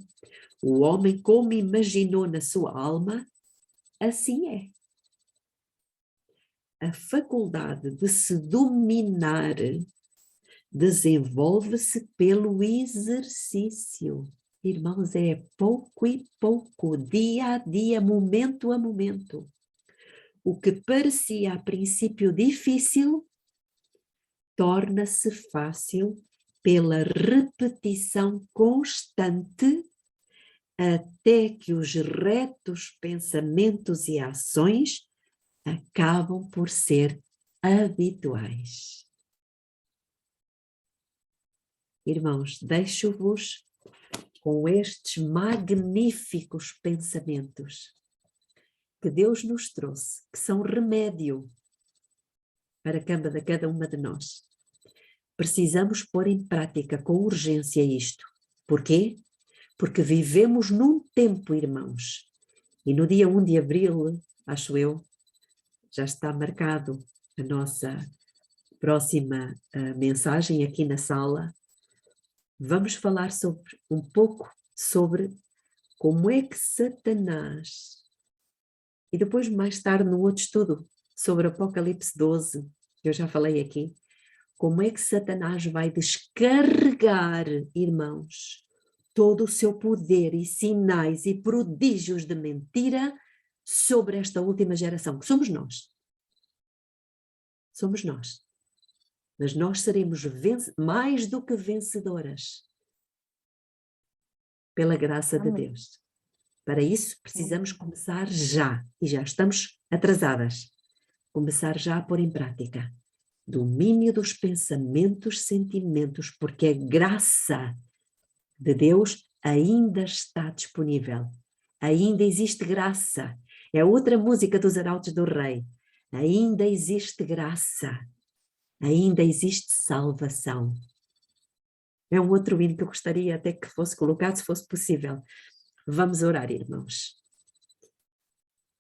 o homem como imaginou na sua alma, assim é. A faculdade de se dominar desenvolve-se pelo exercício. Irmãos, é pouco e pouco, dia a dia, momento a momento. O que parecia a princípio difícil, torna-se fácil pela repetição constante, até que os retos pensamentos e ações acabam por ser habituais. Irmãos, deixo-vos com estes magníficos pensamentos que Deus nos trouxe, que são remédio para cada uma de nós. Precisamos pôr em prática com urgência isto. Porquê? Porque vivemos num tempo, irmãos, e no dia 1 de abril, acho eu, já está marcado a nossa próxima mensagem aqui na sala. Vamos falar um pouco sobre como é que Satanás, e depois mais tarde no outro estudo sobre Apocalipse 12, que eu já falei aqui, como é que Satanás vai descarregar, irmãos, todo o seu poder e sinais e prodígios de mentira sobre esta última geração, que somos nós. Somos nós. Mas nós seremos mais do que vencedoras pela graça de Deus. Para isso, precisamos começar já, e já estamos atrasadas, começar já a pôr em prática. Domínio dos pensamentos, sentimentos, porque a graça de Deus ainda está disponível. Ainda existe graça. É outra música dos Arautos do Rei. Ainda existe graça. Ainda existe salvação. É um outro hino que eu gostaria até que fosse colocado, se fosse possível. Vamos orar, irmãos.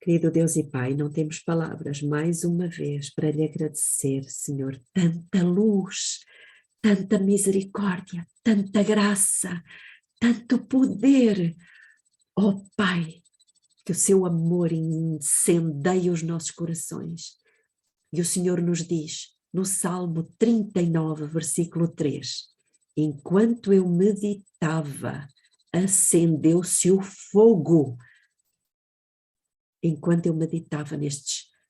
Querido Deus e Pai, não temos palavras mais uma vez para lhe agradecer, Senhor, tanta luz, tanta misericórdia, tanta graça, tanto poder. Oh Pai, que o seu amor incendeie os nossos corações. E o Senhor nos diz, no Salmo 39, versículo 3, enquanto eu meditava, acendeu-se o fogo. Enquanto eu meditava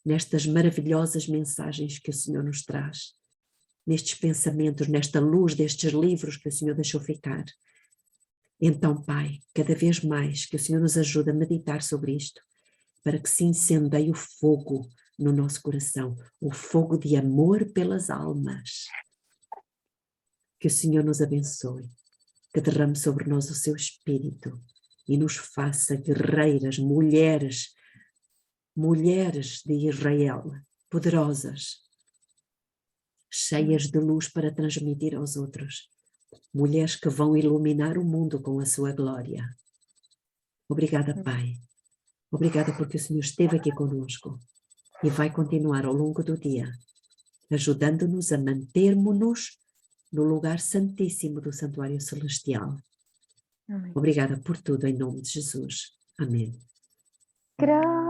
nestas maravilhosas mensagens que o Senhor nos traz. nestes pensamentos, nesta luz destes livros que o Senhor deixou ficar. Então, Pai, cada vez mais que o Senhor nos ajude a meditar sobre isto, para que se incendeie o fogo no nosso coração, o fogo de amor pelas almas. Que o Senhor nos abençoe, que derrame sobre nós o seu Espírito e nos faça guerreiras, mulheres de Israel, poderosas, cheias de luz para transmitir aos outros, mulheres que vão iluminar o mundo com a sua glória. Obrigada, Pai. Obrigada porque o Senhor esteve aqui conosco e vai continuar ao longo do dia, ajudando-nos a mantermos-nos no lugar santíssimo do santuário celestial. Amém. Obrigada por tudo, em nome de Jesus. Amém. Graça,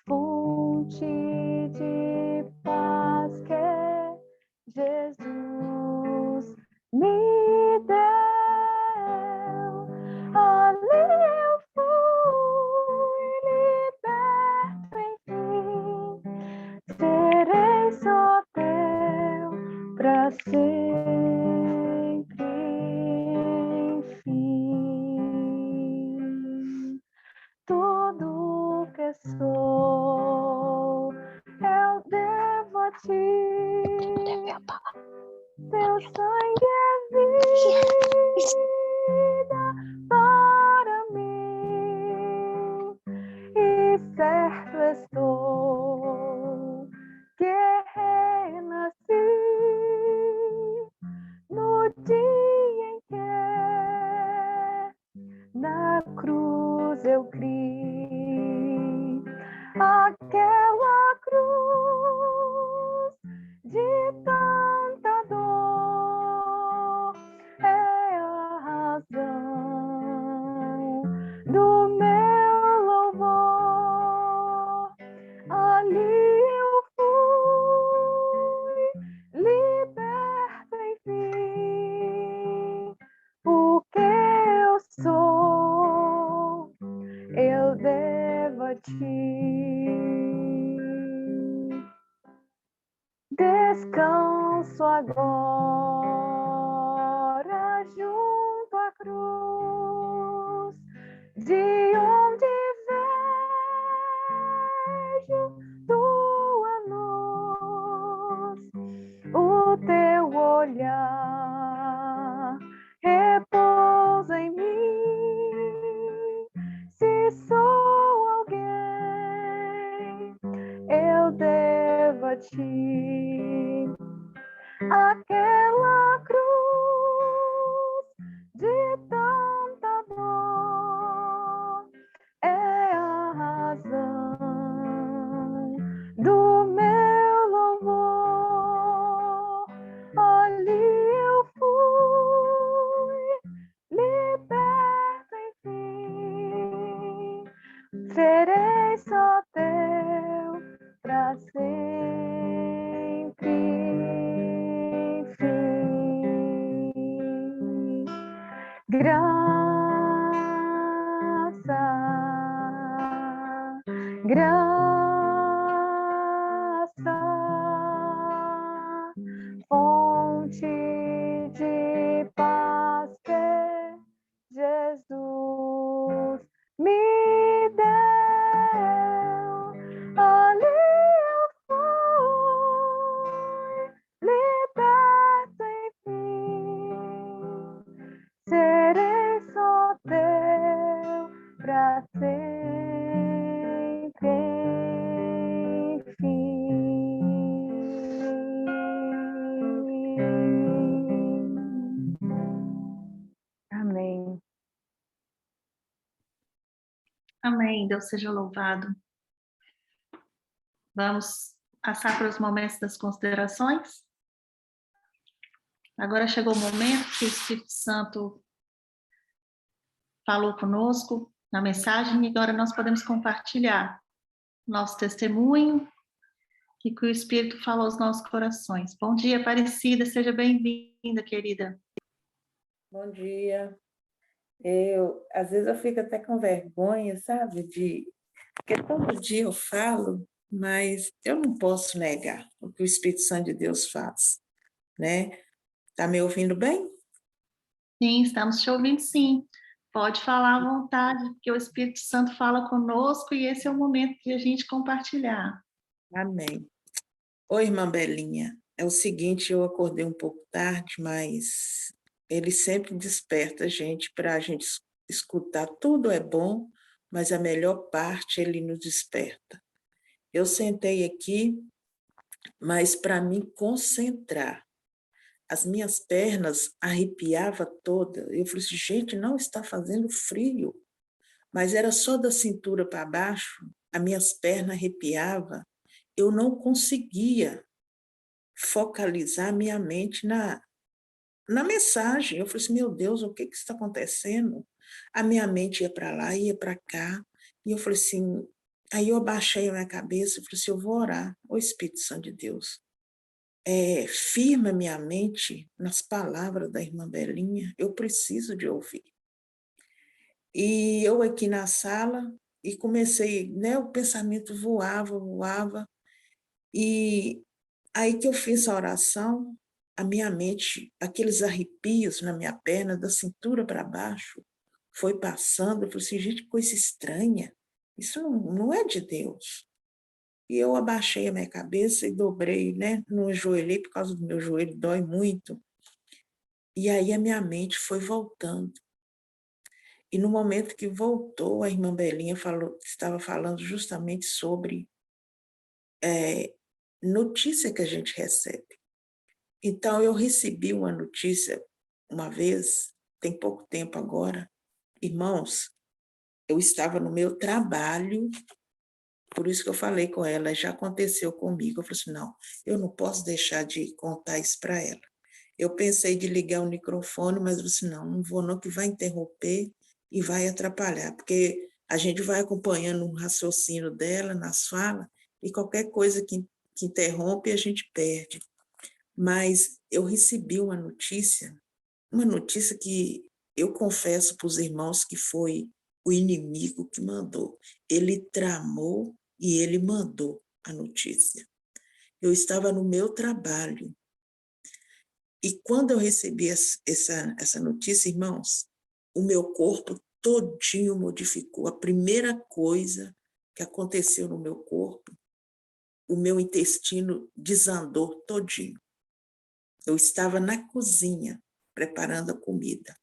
fonte de paz que Jesus me deu. Ali eu fui liberto, enfim, serei só teu para sempre, enfim. Tudo que sou eu devo a ti. Teu sangue é vida para mim, e certo estou que renasci no dia em que na cruz eu criei. Aquela cruz de tanta dor é a razão do meu louvor. Ali eu fui liberto, enfim. O que eu sou eu devo a ti. Descanso agora junto à cruz, de onde vejo tua luz, o teu olhar repousa em mim. Se sou alguém, eu devo a ti. Aquela cruz de tanta dor é a razão do meu louvor. Ali eu fui liberto, enfim, serei só teu para sempre, enfim. Graça, fonte de paz que Jesus me deu. Ali eu fui liberto, enfim, serei só teu para sempre, enfim. Amém. Amém. Deus seja louvado. Vamos passar para os momentos das considerações. Agora chegou o momento que o Espírito Santo falou conosco na mensagem e agora nós podemos compartilhar nosso testemunho e que o Espírito falou aos nossos corações. Bom dia, Aparecida, seja bem-vinda, querida. Bom dia. Às vezes eu fico até com vergonha, sabe? Porque todo dia eu falo, mas eu não posso negar o que o Espírito Santo de Deus faz, né? Tá me ouvindo bem? Sim, estamos te ouvindo sim. Pode falar à vontade, porque o Espírito Santo fala conosco e esse é o momento de a gente compartilhar. Amém. Oi, irmã Belinha. É o seguinte, eu acordei um pouco tarde, mas ele sempre desperta a gente para a gente escutar. Tudo é bom, mas a melhor parte ele nos desperta. Eu sentei aqui, mas para me concentrar, as minhas pernas arrepiava toda. Eu falei assim, gente, não está fazendo frio, mas era só da cintura para baixo, as minhas pernas arrepiava. Eu não conseguia focalizar minha mente na mensagem. Eu falei assim, meu Deus, o que está acontecendo? A minha mente ia para lá, ia para cá, e eu falei assim, aí eu abaixei a minha cabeça e falei assim, eu vou orar, ô Espírito Santo de Deus, firma minha mente nas palavras da irmã Belinha, eu preciso de ouvir. E eu aqui na sala, e comecei, né, o pensamento voava, e aí que eu fiz a oração, a minha mente, aqueles arrepios na minha perna, da cintura para baixo, foi passando, eu falei assim, gente, que coisa estranha, isso não é de Deus. E eu abaixei a minha cabeça e dobrei, né, não ajoelhei, por causa do meu joelho, dói muito. E aí a minha mente foi voltando. E no momento que voltou, a irmã Belinha estava falando justamente sobre notícia que a gente recebe. Então, eu recebi uma notícia uma vez, tem pouco tempo agora, irmãos, eu estava no meu trabalho, por isso que eu falei com ela, já aconteceu comigo. Eu falei assim, não, eu não posso deixar de contar isso para ela. Eu pensei de ligar o microfone, mas eu disse, não vou não, que vai interromper e vai atrapalhar, porque a gente vai acompanhando o raciocínio dela nas falas, e qualquer coisa que interrompe, a gente perde. Mas eu recebi uma notícia que eu confesso para os irmãos que foi o inimigo que mandou. Ele tramou e ele mandou a notícia. Eu estava no meu trabalho, e quando eu recebi essa notícia, irmãos, o meu corpo todinho modificou. A primeira coisa que aconteceu no meu corpo, o meu intestino desandou todinho. Eu estava na cozinha preparando a comida.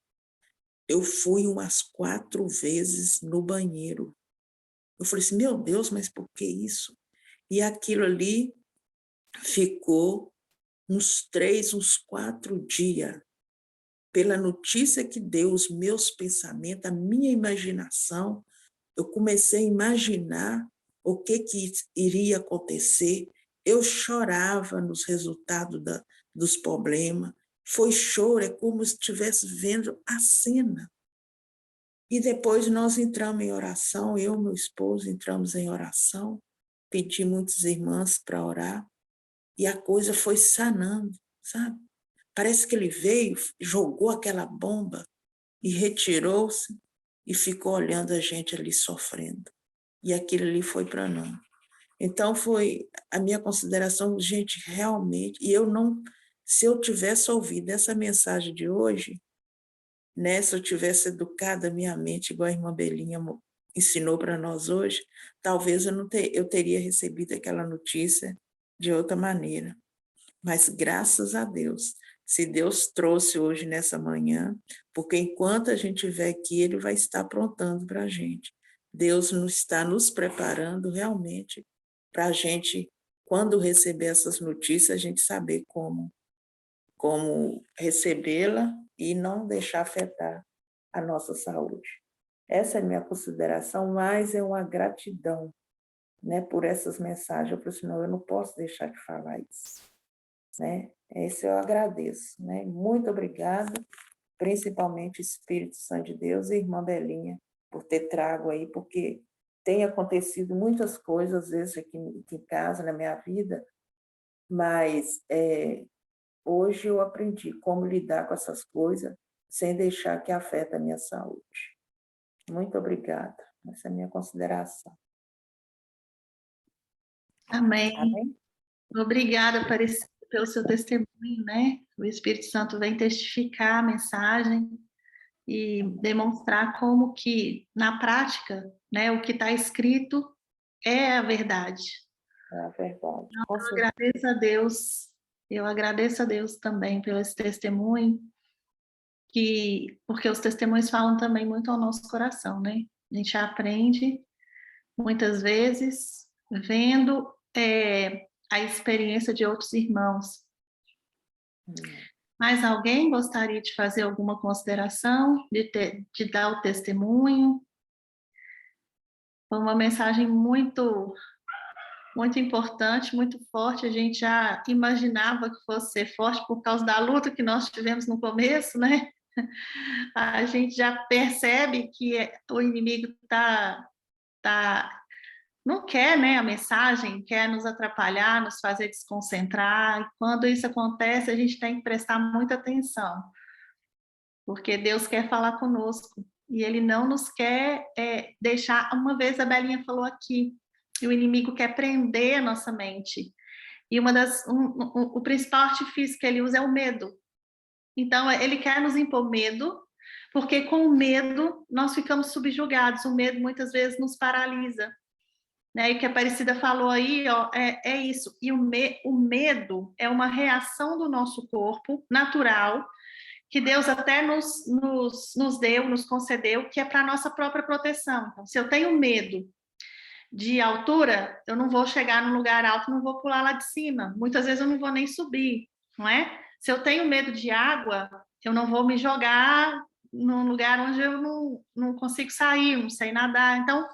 Eu fui umas 4 vezes no banheiro. Eu falei assim, meu Deus, mas por que isso? E aquilo ali ficou uns 4 dias. Pela notícia que deu, os meus pensamentos, a minha imaginação, eu comecei a imaginar o que iria acontecer. Eu chorava nos resultados dos problemas. Foi choro, é como se estivesse vendo a cena. E depois nós entramos em oração, eu e meu esposo entramos em oração, pedi muitas irmãs para orar, e a coisa foi sanando, sabe? Parece que ele veio, jogou aquela bomba e retirou-se e ficou olhando a gente ali sofrendo. E aquilo ali foi para nós. Então foi a minha consideração, gente, realmente, e eu não, se eu tivesse ouvido essa mensagem de hoje, né, se eu tivesse educado a minha mente, igual a irmã Belinha ensinou para nós hoje, talvez eu teria recebido aquela notícia de outra maneira. Mas graças a Deus, se Deus trouxe hoje nessa manhã, porque enquanto a gente estiver aqui, Ele vai estar aprontando para a gente. Deus está nos preparando realmente para a gente, quando receber essas notícias, a gente saber como recebê-la e não deixar afetar a nossa saúde. Essa é a minha consideração, mas é uma gratidão, né, por essas mensagens. Eu falei assim, não, eu não posso deixar de falar isso, né? Esse eu agradeço, né? Muito obrigada, principalmente Espírito Santo de Deus e Irmã Belinha, por ter trago aí, porque tem acontecido muitas coisas, às vezes, aqui em casa, na minha vida, mas hoje eu aprendi como lidar com essas coisas sem deixar que afete a minha saúde. Muito obrigada. Essa é a minha consideração. Amém. Amém? Obrigada pelo seu testemunho, né? O Espírito Santo vem testificar a mensagem e demonstrar como que, na prática, né, o que está escrito é a verdade. É a verdade. Eu agradeço a Deus também pelo esse testemunho, porque os testemunhos falam também muito ao nosso coração, né? A gente aprende, muitas vezes, vendo a experiência de outros irmãos. Mais alguém gostaria de fazer alguma consideração, de dar o testemunho? Foi uma mensagem muito, muito importante, muito forte. A gente já imaginava que fosse ser forte por causa da luta que nós tivemos no começo, né? A gente já percebe que o inimigo não quer, né, a mensagem, quer nos atrapalhar, nos fazer desconcentrar. E quando isso acontece, a gente tem que prestar muita atenção, porque Deus quer falar conosco e Ele não nos quer deixar. Uma vez a Belinha falou aqui, o inimigo quer prender a nossa mente. E o principal artifício que ele usa é o medo. Então, ele quer nos impor medo, porque com o medo nós ficamos subjugados. O medo muitas vezes nos paralisa. Né? E o que a Aparecida falou aí, ó, é isso. E o medo é uma reação do nosso corpo natural, que Deus até nos deu, nos concedeu, que é para a nossa própria proteção. Então, se eu tenho medo de altura, eu não vou chegar num lugar alto, não vou pular lá de cima. Muitas vezes eu não vou nem subir, não é? Se eu tenho medo de água, eu não vou me jogar num lugar onde eu não consigo sair, não sei nadar. Então,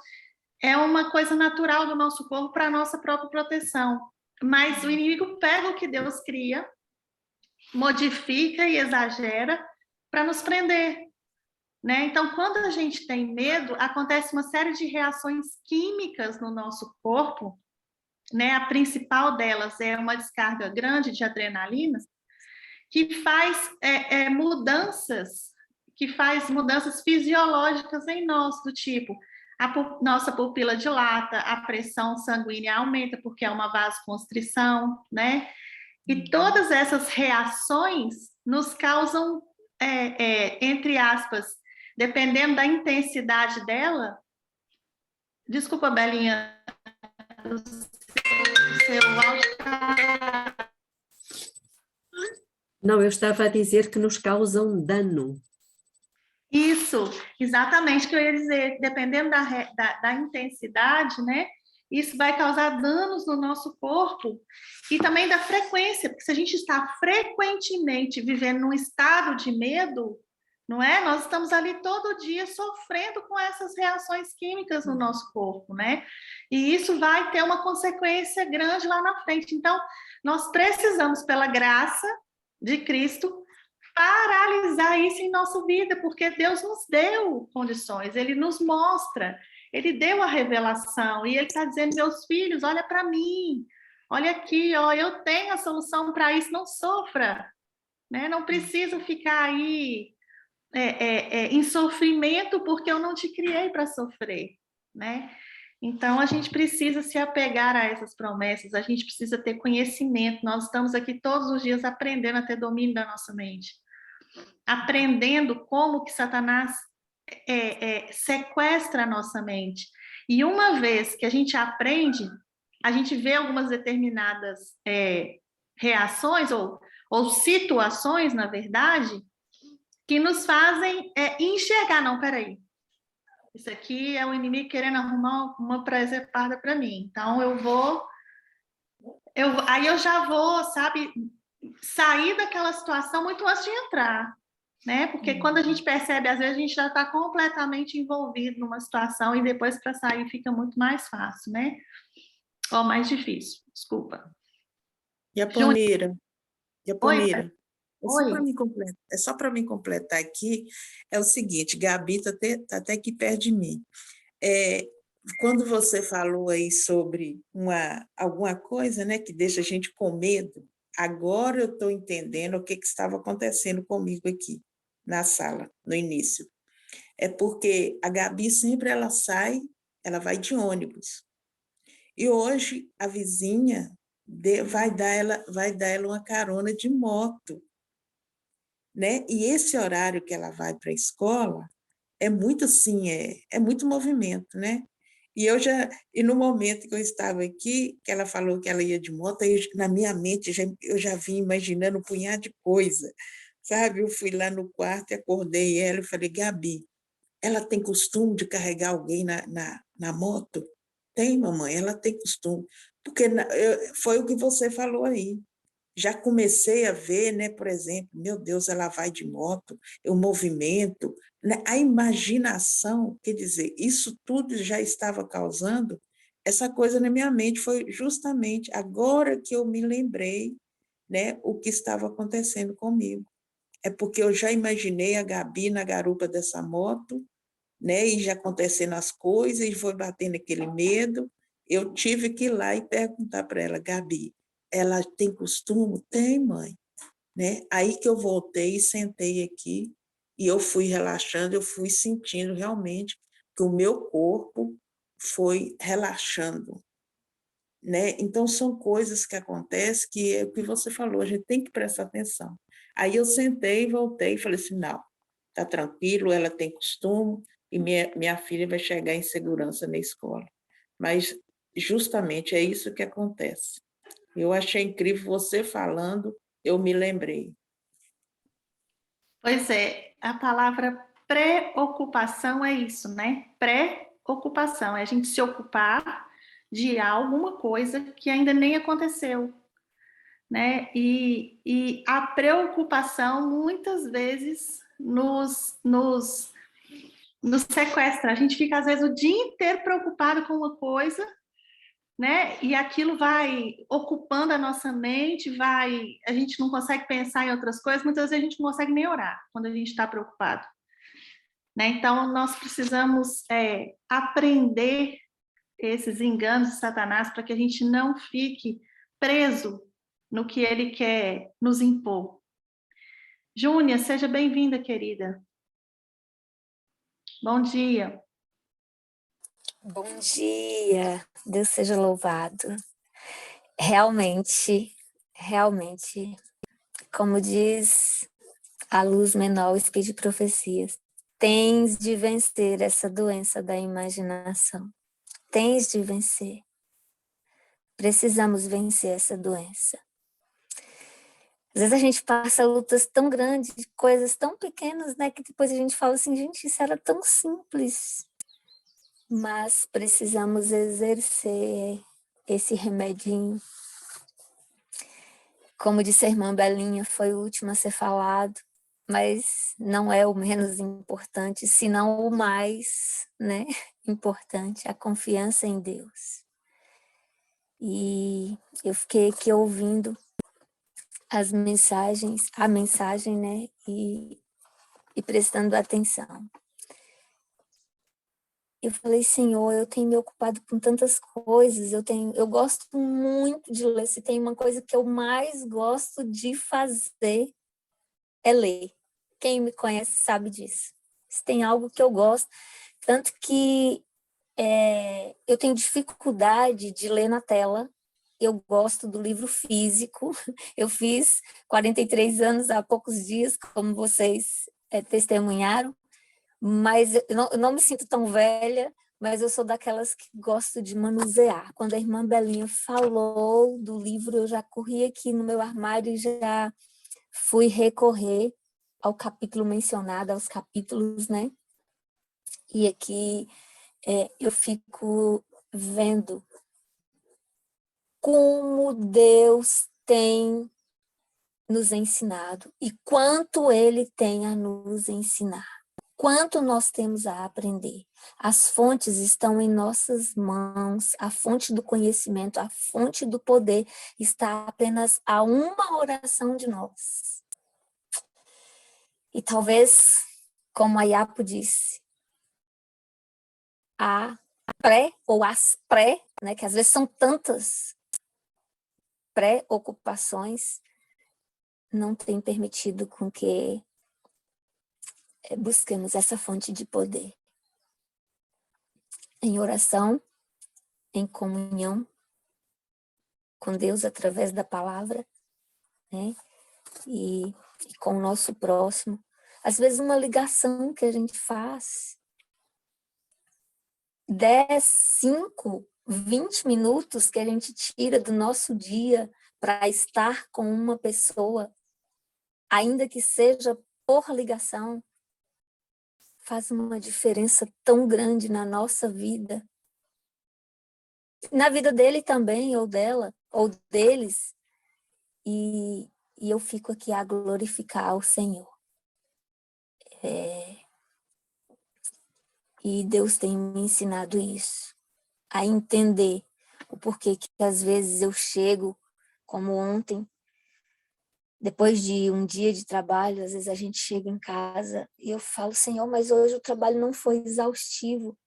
é uma coisa natural do nosso corpo para a nossa própria proteção. Mas o inimigo pega o que Deus cria, modifica e exagera para nos prender. Né? Então, quando a gente tem medo, acontece uma série de reações químicas no nosso corpo, né? A principal delas é uma descarga grande de adrenalina, que faz mudanças fisiológicas em nós, do tipo, nossa pupila dilata, a pressão sanguínea aumenta, porque é uma vasoconstrição, né? E todas essas reações nos causam, entre aspas, dependendo da intensidade dela. Desculpa, Belinha, o seu áudio. Não, eu estava a dizer que nos causam dano. Isso, exatamente o que eu ia dizer. Dependendo da intensidade, né? Isso vai causar danos no nosso corpo e também da frequência, porque se a gente está frequentemente vivendo num estado de medo, não é? Nós estamos ali todo dia sofrendo com essas reações químicas no nosso corpo, né? E isso vai ter uma consequência grande lá na frente. Então, nós precisamos, pela graça de Cristo, paralisar isso em nossa vida, porque Deus nos deu condições, Ele nos mostra, Ele deu a revelação, e Ele está dizendo, meus filhos, olha para mim, olha aqui, ó, eu tenho a solução para isso, não sofra, né? Não precisa ficar aí em sofrimento, porque eu não te criei para sofrer, né? Então, a gente precisa se apegar a essas promessas, a gente precisa ter conhecimento, nós estamos aqui todos os dias aprendendo a ter domínio da nossa mente, aprendendo como que Satanás sequestra a nossa mente. E uma vez que a gente aprende, a gente vê algumas determinadas reações ou situações, na verdade, que nos fazem enxergar, não, peraí, isso aqui é o inimigo querendo arrumar uma presepada para mim, então aí eu já vou, sabe, sair daquela situação muito antes de entrar, né? Porque quando a gente percebe, às vezes a gente já está completamente envolvido numa situação e depois para sair fica muito mais fácil, né? Ou mais difícil, desculpa. Yaponira, Oi. É só para me completar aqui, é o seguinte, Gabi está até aqui perto de mim. Quando você falou aí sobre alguma coisa, né, que deixa a gente com medo, agora eu estou entendendo o que estava acontecendo comigo aqui. na sala, no início. É porque a Gabi sempre ela sai, ela vai de ônibus. E hoje a vizinha vai dar ela uma carona de moto, né? E esse horário que ela vai para a escola é muito assim, é muito movimento, né? E no momento que eu estava aqui, que ela falou que ela ia de moto, aí na minha mente eu já vim imaginando um punhado de coisa, sabe? Eu fui lá no quarto e acordei ela e falei, Gabi, ela tem costume de carregar alguém na moto? Tem, mamãe, ela tem costume. Porque foi o que você falou aí. Já comecei a ver, né, por exemplo, meu Deus, ela vai de moto, o movimento, né, a imaginação, quer dizer, isso tudo já estava causando essa coisa na minha mente. Foi justamente agora que eu me lembrei, né, o que estava acontecendo comigo. É porque eu já imaginei a Gabi na garupa dessa moto, né, e já acontecendo as coisas, e foi batendo aquele medo. Eu tive que ir lá e perguntar para ela, Gabi, ela tem costume? Tem, mãe. Né? Aí que eu voltei e sentei aqui, e eu fui relaxando, eu fui sentindo realmente que o meu corpo foi relaxando. Né? Então, são coisas que acontecem que é o que você falou, a gente tem que prestar atenção. Aí eu sentei, voltei e falei assim, não, está tranquilo, ela tem costume, e minha filha vai chegar em segurança na escola. Mas, justamente, é isso que acontece. Eu achei incrível você falando, eu me lembrei. Pois é, a palavra preocupação é isso, né? Preocupação, é a gente se ocupar de alguma coisa que ainda nem aconteceu, né? E a preocupação muitas vezes nos sequestra. A gente fica, às vezes, o dia inteiro preocupado com uma coisa, né? E aquilo vai ocupando a nossa mente, a gente não consegue pensar em outras coisas, muitas vezes a gente não consegue nem orar quando a gente está preocupado, né? Então, nós precisamos aprender esses enganos de Satanás para que a gente não fique preso no que ele quer nos impor. Júnia, seja bem-vinda, querida. Bom dia. Bom dia, Deus seja louvado. Realmente, como diz a luz menor, o Espírito de Profecias, tens de vencer essa doença da imaginação. Tens de vencer. Precisamos vencer essa doença. Às vezes a gente passa lutas tão grandes, coisas tão pequenas, né, que depois a gente fala assim, gente, isso era tão simples. Mas precisamos exercer esse remedinho. Como disse a irmã Belinha, foi o último a ser falado, mas não é o menos importante, senão o mais, né, importante, a confiança em Deus. E eu fiquei aqui ouvindo a mensagem, né, e prestando atenção. Eu falei, Senhor, eu tenho me ocupado com tantas coisas, eu gosto muito de ler. Se tem uma coisa que eu mais gosto de fazer, é ler. Quem me conhece sabe disso. Se tem algo que eu gosto, tanto que eu tenho dificuldade de ler na tela, eu gosto do livro físico. Eu fiz 43 anos há poucos dias, como vocês testemunharam, mas eu não me sinto tão velha, mas eu sou daquelas que gosto de manusear. Quando a irmã Belinha falou do livro, eu já corri aqui no meu armário e já fui recorrer ao capítulo mencionado, aos capítulos, né? E aqui eu fico vendo como Deus tem nos ensinado e quanto Ele tem a nos ensinar. Quanto nós temos a aprender. As fontes estão em nossas mãos, a fonte do conhecimento, a fonte do poder está apenas a uma oração de nós. E talvez, como a Yapo disse, a pré ou as pré, né, que às vezes são tantas preocupações, não tem permitido com que busquemos essa fonte de poder em oração, em comunhão com Deus através da palavra, né? E com o nosso próximo. Às vezes uma ligação que a gente faz, 10, 5, 20 minutos que a gente tira do nosso dia para estar com uma pessoa, ainda que seja por ligação, faz uma diferença tão grande na nossa vida. Na vida dele também, ou dela, ou deles. E eu fico aqui a glorificar o Senhor. E Deus tem me ensinado isso, a entender o porquê que às vezes eu chego, como ontem, depois de um dia de trabalho, às vezes a gente chega em casa e eu falo, Senhor, mas hoje o trabalho não foi exaustivo.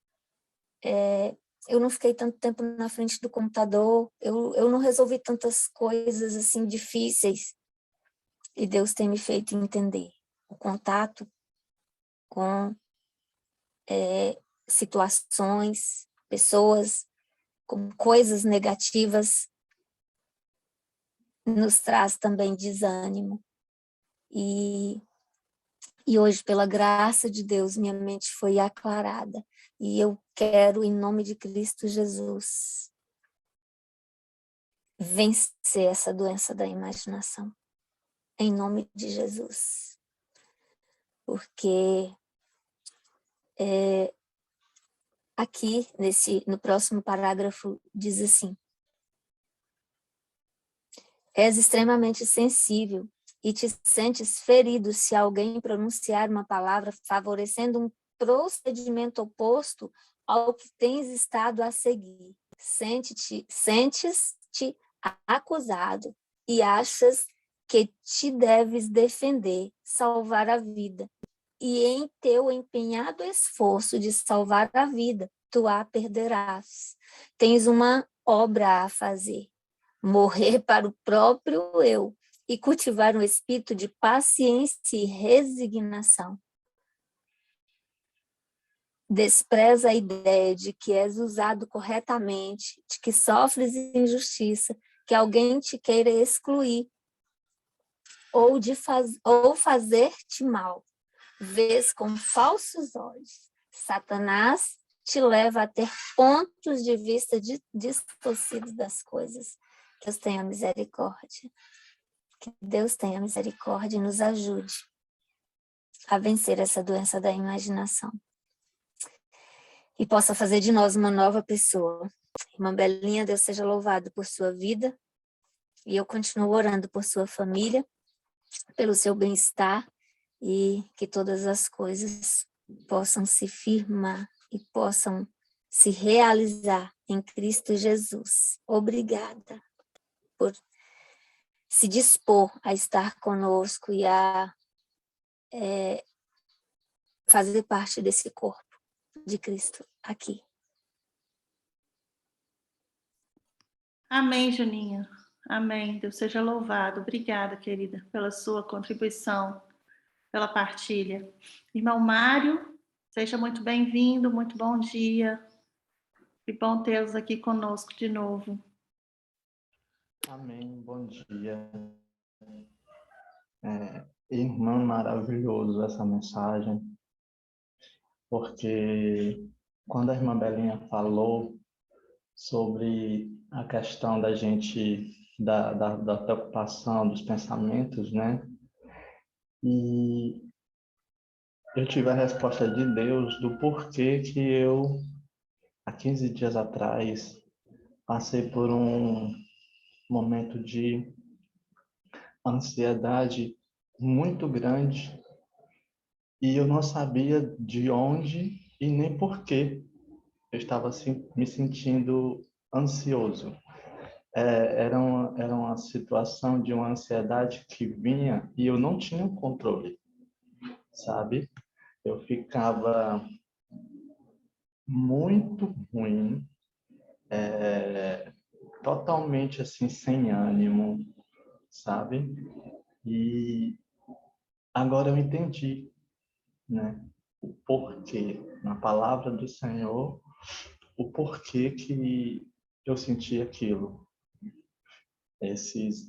Eu não fiquei tanto tempo na frente do computador, eu não resolvi tantas coisas assim difíceis. E Deus tem me feito entender o contato com situações, pessoas, com coisas negativas, nos traz também desânimo. E hoje, pela graça de Deus, minha mente foi aclarada. E eu quero, em nome de Cristo Jesus, vencer essa doença da imaginação. Em nome de Jesus. Porque aqui, no próximo parágrafo, diz assim: és extremamente sensível e te sentes ferido se alguém pronunciar uma palavra favorecendo um procedimento oposto ao que tens estado a seguir. Sentes-te acusado e achas que te deves defender, salvar a vida. E em teu empenhado esforço de salvar a vida, tu a perderás. Tens uma obra a fazer. Morrer para o próprio eu e cultivar um espírito de paciência e resignação. Despreza a ideia de que és usado corretamente, de que sofres injustiça, que alguém te queira excluir ou fazer-te mal. Vês com falsos olhos. Satanás te leva a ter pontos de vista distorcidos das coisas. Que Deus tenha misericórdia. Que Deus tenha misericórdia e nos ajude a vencer essa doença da imaginação. E possa fazer de nós uma nova pessoa. Irmã Belinha, Deus seja louvado por sua vida. E eu continuo orando por sua família, pelo seu bem-estar e que todas as coisas possam se firmar e possam se realizar em Cristo Jesus. Obrigada por se dispor a estar conosco e a fazer parte desse corpo de Cristo aqui. Amém, Juninha. Amém. Deus seja louvado. Obrigada, querida, pela sua contribuição, pela partilha. Irmão Mário, seja muito bem-vindo, muito bom dia. Que bom tê-los aqui conosco de novo. Amém, bom dia. Irmã, maravilhoso essa mensagem, porque quando a irmã Belinha falou sobre a questão da gente, da preocupação, dos pensamentos, né? E eu tive a resposta de Deus do porquê que eu, há 15 dias atrás, passei por um momento de ansiedade muito grande e eu não sabia de onde e nem por que eu estava assim, me sentindo ansioso. Era uma situação de uma ansiedade que vinha e eu não tinha controle, sabe? Eu ficava muito ruim, totalmente assim, sem ânimo, sabe? E agora eu entendi né? O porquê, na palavra do Senhor, o porquê que eu senti aquilo. Esses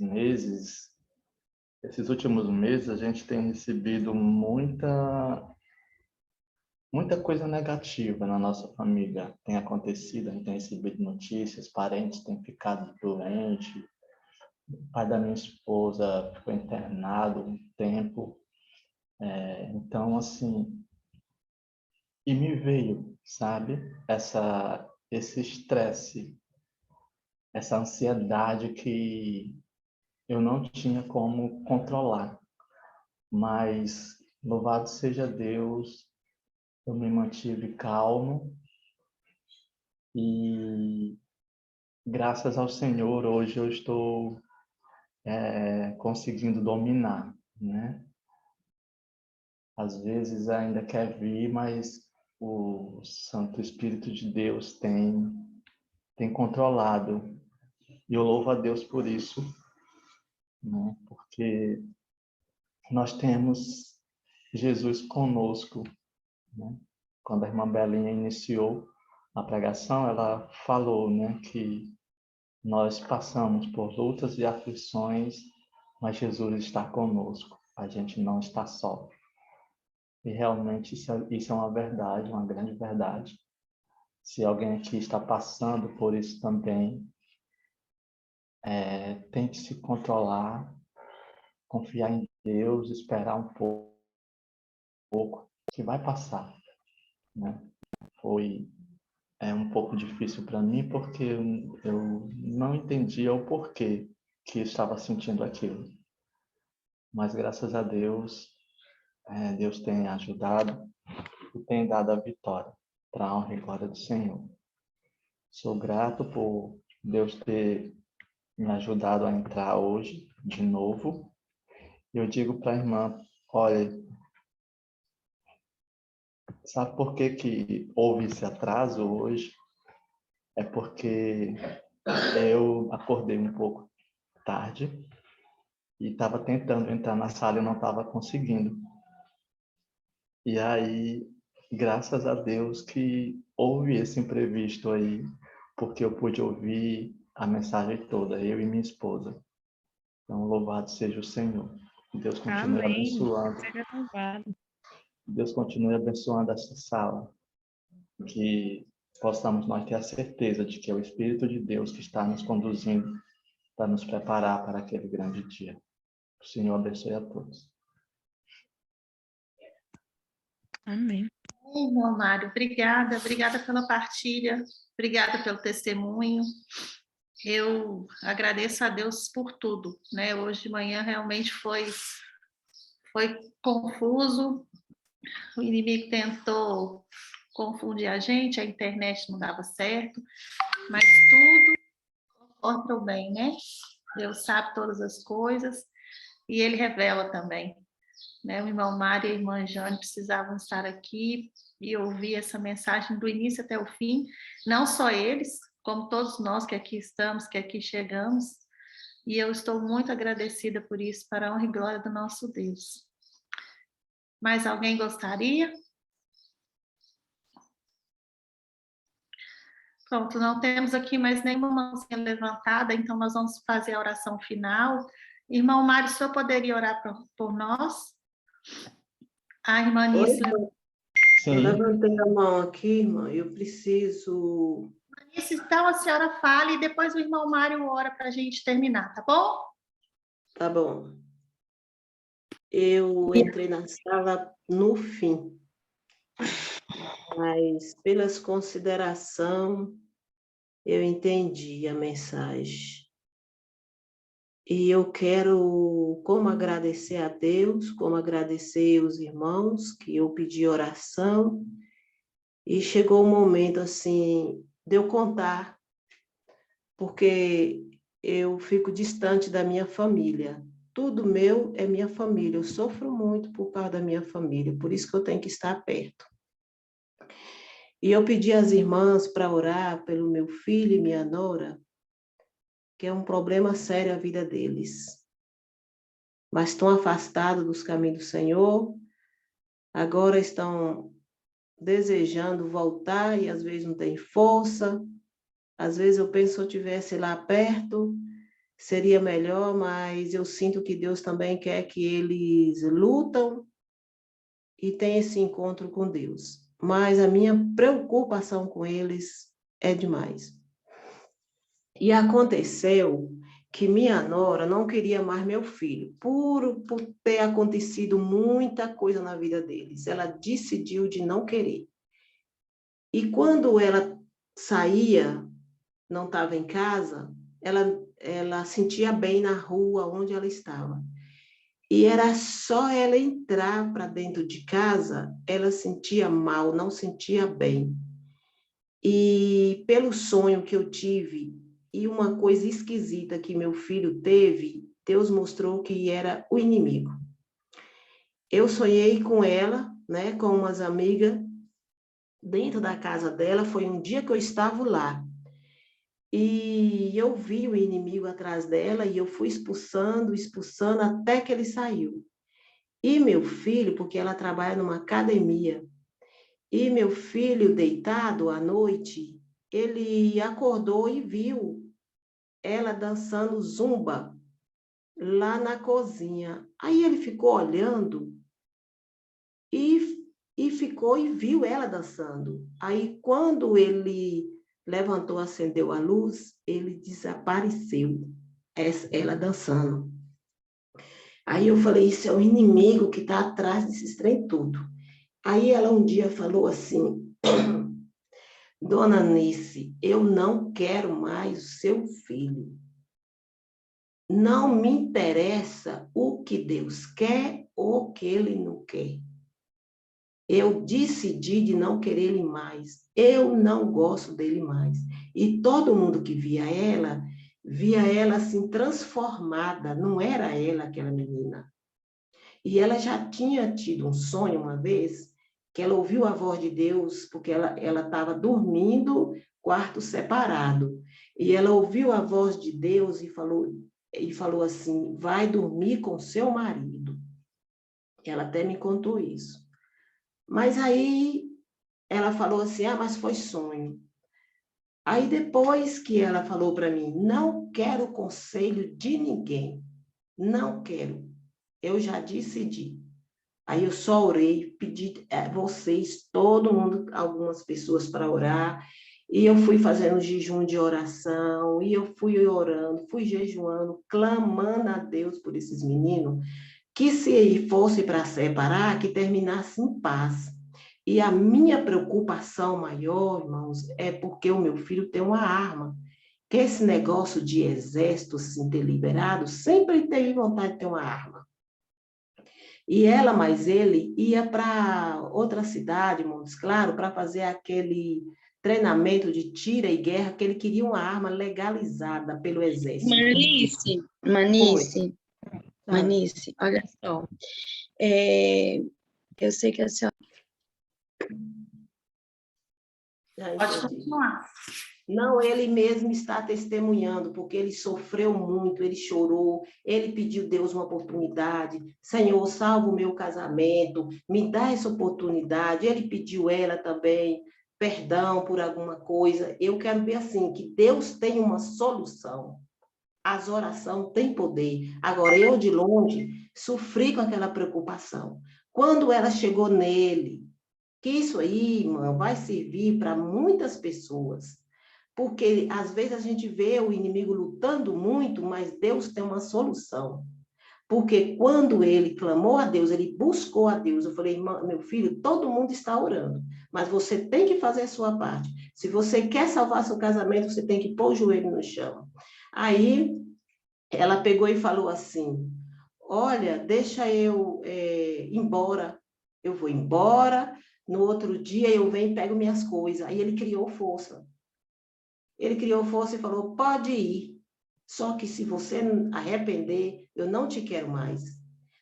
últimos meses, a gente tem recebido muita coisa negativa na nossa família. Tem acontecido, a gente tem recebido notícias, parentes têm ficado doentes, o pai da minha esposa ficou internado um tempo. Então, assim, e me veio, sabe, esse estresse, essa ansiedade que eu não tinha como controlar. Mas, louvado seja Deus, eu me mantive calmo e, graças ao Senhor, hoje eu estou conseguindo dominar, né? Às vezes ainda quer vir, mas o Santo Espírito de Deus tem controlado. E eu louvo a Deus por isso, né? Porque nós temos Jesus conosco, né? Quando a irmã Belinha iniciou a pregação, ela falou, né, que nós passamos por lutas e aflições, mas Jesus está conosco. A gente não está só. E realmente isso é uma verdade, uma grande verdade. Se alguém aqui está passando por isso também, tente se controlar, confiar em Deus, esperar um pouco, que vai passar, né? Foi um pouco difícil para mim porque eu não entendia o porquê que eu estava sentindo aquilo. Mas graças a Deus, Deus tem ajudado e tem dado a vitória para a honra e glória do Senhor. Sou grato por Deus ter me ajudado a entrar hoje de novo. Eu digo para a irmã, olha, sabe por que houve esse atraso hoje? É porque eu acordei um pouco tarde e estava tentando entrar na sala e não estava conseguindo. E aí, graças a Deus que houve esse imprevisto aí, porque eu pude ouvir a mensagem toda, eu e minha esposa. Então, louvado seja o Senhor. Deus continue abençoando. Seja louvado. Deus continue abençoando essa sala. Que possamos nós ter a certeza de que é o Espírito de Deus que está nos conduzindo para nos preparar para aquele grande dia. O Senhor abençoe a todos. Amém. Irmão Mário, obrigada pela partilha, obrigada pelo testemunho. Eu agradeço a Deus por tudo, né? Hoje de manhã realmente foi confuso, o inimigo tentou confundir a gente, a internet não dava certo, mas tudo contra o bem, né? Deus sabe todas as coisas e Ele revela também. Né? O irmão Mário e a irmã Jane precisavam estar aqui e ouvir essa mensagem do início até o fim, não só eles, como todos nós que aqui estamos, que aqui chegamos, e eu estou muito agradecida por isso, para a honra e glória do nosso Deus. Mais alguém gostaria? Pronto, não temos aqui mais nenhuma mãozinha levantada, então nós vamos fazer a oração final. Irmão Mário, o senhor poderia orar por nós? A irmã Nícia. Eu levantei a mão aqui, irmã, eu preciso... Então a senhora fala e depois o irmão Mário ora para a gente terminar, tá bom? Tá bom. Eu entrei na sala no fim, mas pelas considerações eu entendi a mensagem. E eu quero como agradecer a Deus, como agradecer os irmãos, que eu pedi oração, e chegou o momento, assim, de eu contar, porque eu fico distante da minha família. Tudo meu é minha família, eu sofro muito por causa da minha família, por isso que eu tenho que estar perto. E eu pedi às irmãs para orar pelo meu filho e minha nora, que é um problema sério a vida deles. Mas estão afastados dos caminhos do Senhor, agora estão desejando voltar e às vezes não tem força. Às vezes eu penso, se eu estivesse lá perto, seria melhor, mas eu sinto que Deus também quer que eles lutam e tenham esse encontro com Deus. Mas a minha preocupação com eles é demais. E aconteceu que minha nora não queria mais meu filho, por ter acontecido muita coisa na vida deles. Ela decidiu de não querer. E quando ela saía, não estava em casa, ela sentia bem na rua onde ela estava. E era só ela entrar para dentro de casa, ela sentia mal, não sentia bem. E pelo sonho que eu tive, e uma coisa esquisita que meu filho teve, Deus mostrou que era o inimigo. Eu sonhei com ela, né, com umas amigas, dentro da casa dela, foi um dia que eu estava lá. E eu vi o inimigo atrás dela e eu fui expulsando, expulsando, até que ele saiu. E meu filho, porque ela trabalha numa academia, e meu filho deitado à noite, ele acordou e viu ela dançando zumba lá na cozinha. Aí ele ficou olhando e ficou e viu ela dançando. Aí quando ele levantou, acendeu a luz, ele desapareceu, ela dançando. Aí eu falei, isso é o inimigo que está atrás desses trem tudo. Aí ela um dia falou assim, Dona Nice, eu não quero mais o seu filho. Não me interessa o que Deus quer ou o que Ele não quer. Eu decidi de não querer ele mais. Eu não gosto dele mais. E todo mundo que via ela assim transformada. Não era ela aquela menina. E ela já tinha tido um sonho uma vez, que ela ouviu a voz de Deus, porque ela estava dormindo, quarto separado. E ela ouviu a voz de Deus e falou assim, vai dormir com seu marido. Ela até me contou isso. Mas aí ela falou assim, mas foi sonho. Aí depois que ela falou para mim, não quero conselho de ninguém, não quero, eu já decidi. Aí eu só orei, pedi a vocês, todo mundo, algumas pessoas para orar, e eu fui fazendo jejum de oração, e eu fui orando, fui jejuando, clamando a Deus por esses meninos, que se fosse para separar, que terminasse em paz. E a minha preocupação maior, irmãos, é porque o meu filho tem uma arma. Que esse negócio de exército, assim, ter liberado, sempre teve vontade de ter uma arma. E ela, mais ele, ia para outra cidade, Montes Claros, para fazer aquele treinamento de tiro e guerra, que ele queria uma arma legalizada pelo exército. Manice, olha só. Eu sei que a senhora... Pode continuar. Não, ele mesmo está testemunhando, porque ele sofreu muito, ele chorou, ele pediu Deus uma oportunidade. Senhor, salva o meu casamento, me dá essa oportunidade. Ele pediu ela também perdão por alguma coisa. Eu quero ver assim, que Deus tem uma solução. As orações têm poder. Agora, eu de longe sofri com aquela preocupação. Quando ela chegou nele, que isso aí, irmão, vai servir para muitas pessoas. Porque, às vezes, a gente vê o inimigo lutando muito, mas Deus tem uma solução. Porque quando ele clamou a Deus, ele buscou a Deus. Eu falei, meu filho, todo mundo está orando, mas você tem que fazer a sua parte. Se você quer salvar seu casamento, você tem que pôr o joelho no chão. Aí, ela pegou e falou assim, olha, deixa eu ir embora. Eu vou embora, no outro dia eu venho e pego minhas coisas. Aí ele criou força. Ele criou força e falou, pode ir. Só que se você arrepender, eu não te quero mais.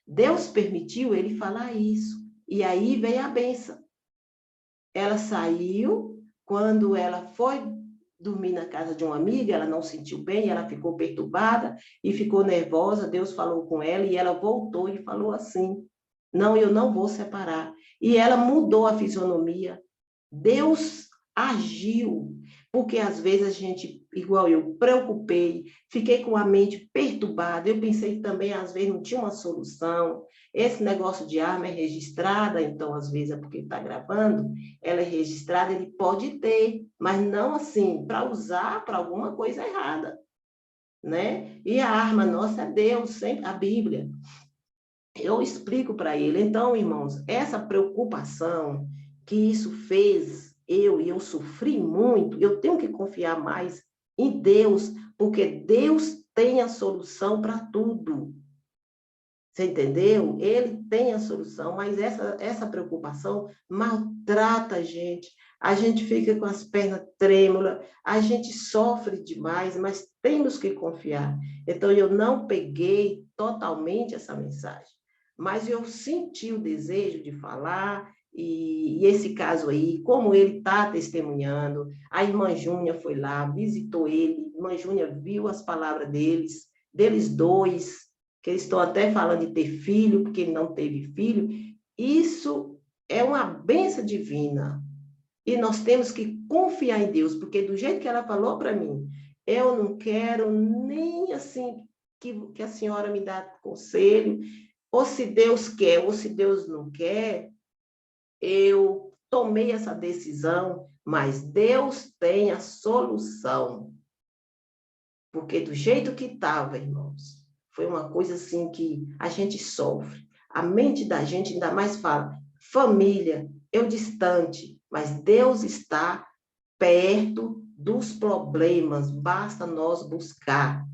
Deus permitiu ele falar isso. E aí veio a bênção. Ela saiu, quando ela foi dormir na casa de uma amiga, ela não sentiu bem, ela ficou perturbada e ficou nervosa. Deus falou com ela e ela voltou e falou assim, Não, eu não vou separar. E ela mudou a fisionomia. Deus agiu, porque às vezes a gente, igual eu, preocupei, fiquei com a mente perturbada, eu pensei que também às vezes não tinha uma solução. Esse negócio de arma é registrada, então às vezes é porque está gravando, ela é registrada, ele pode ter, mas não assim, para usar para alguma coisa errada, né? E a arma nossa é Deus, sempre a Bíblia. Eu explico para ele. Então, irmãos, essa preocupação que isso fez e eu sofri muito, eu tenho que confiar mais em Deus, porque Deus tem a solução para tudo. Você entendeu? Ele tem a solução, mas essa preocupação maltrata a gente. A gente fica com as pernas trêmulas, a gente sofre demais, mas temos que confiar. Então, eu não peguei totalmente essa mensagem, mas eu senti o desejo de falar, e esse caso aí, como ele está testemunhando, a irmã Júnia foi lá, visitou ele, a irmã Júnia viu as palavras deles dois, que eles estão até falando de ter filho, porque ele não teve filho. Isso é uma bênção divina. E nós temos que confiar em Deus, porque do jeito que ela falou para mim, eu não quero nem assim que a senhora me dá conselho, ou se Deus quer, ou se Deus não quer, eu tomei essa decisão, mas Deus tem a solução. Porque do jeito que estava, irmãos, foi uma coisa assim que a gente sofre. A mente da gente ainda mais fala, família, eu distante, mas Deus está perto dos problemas, basta nós buscar.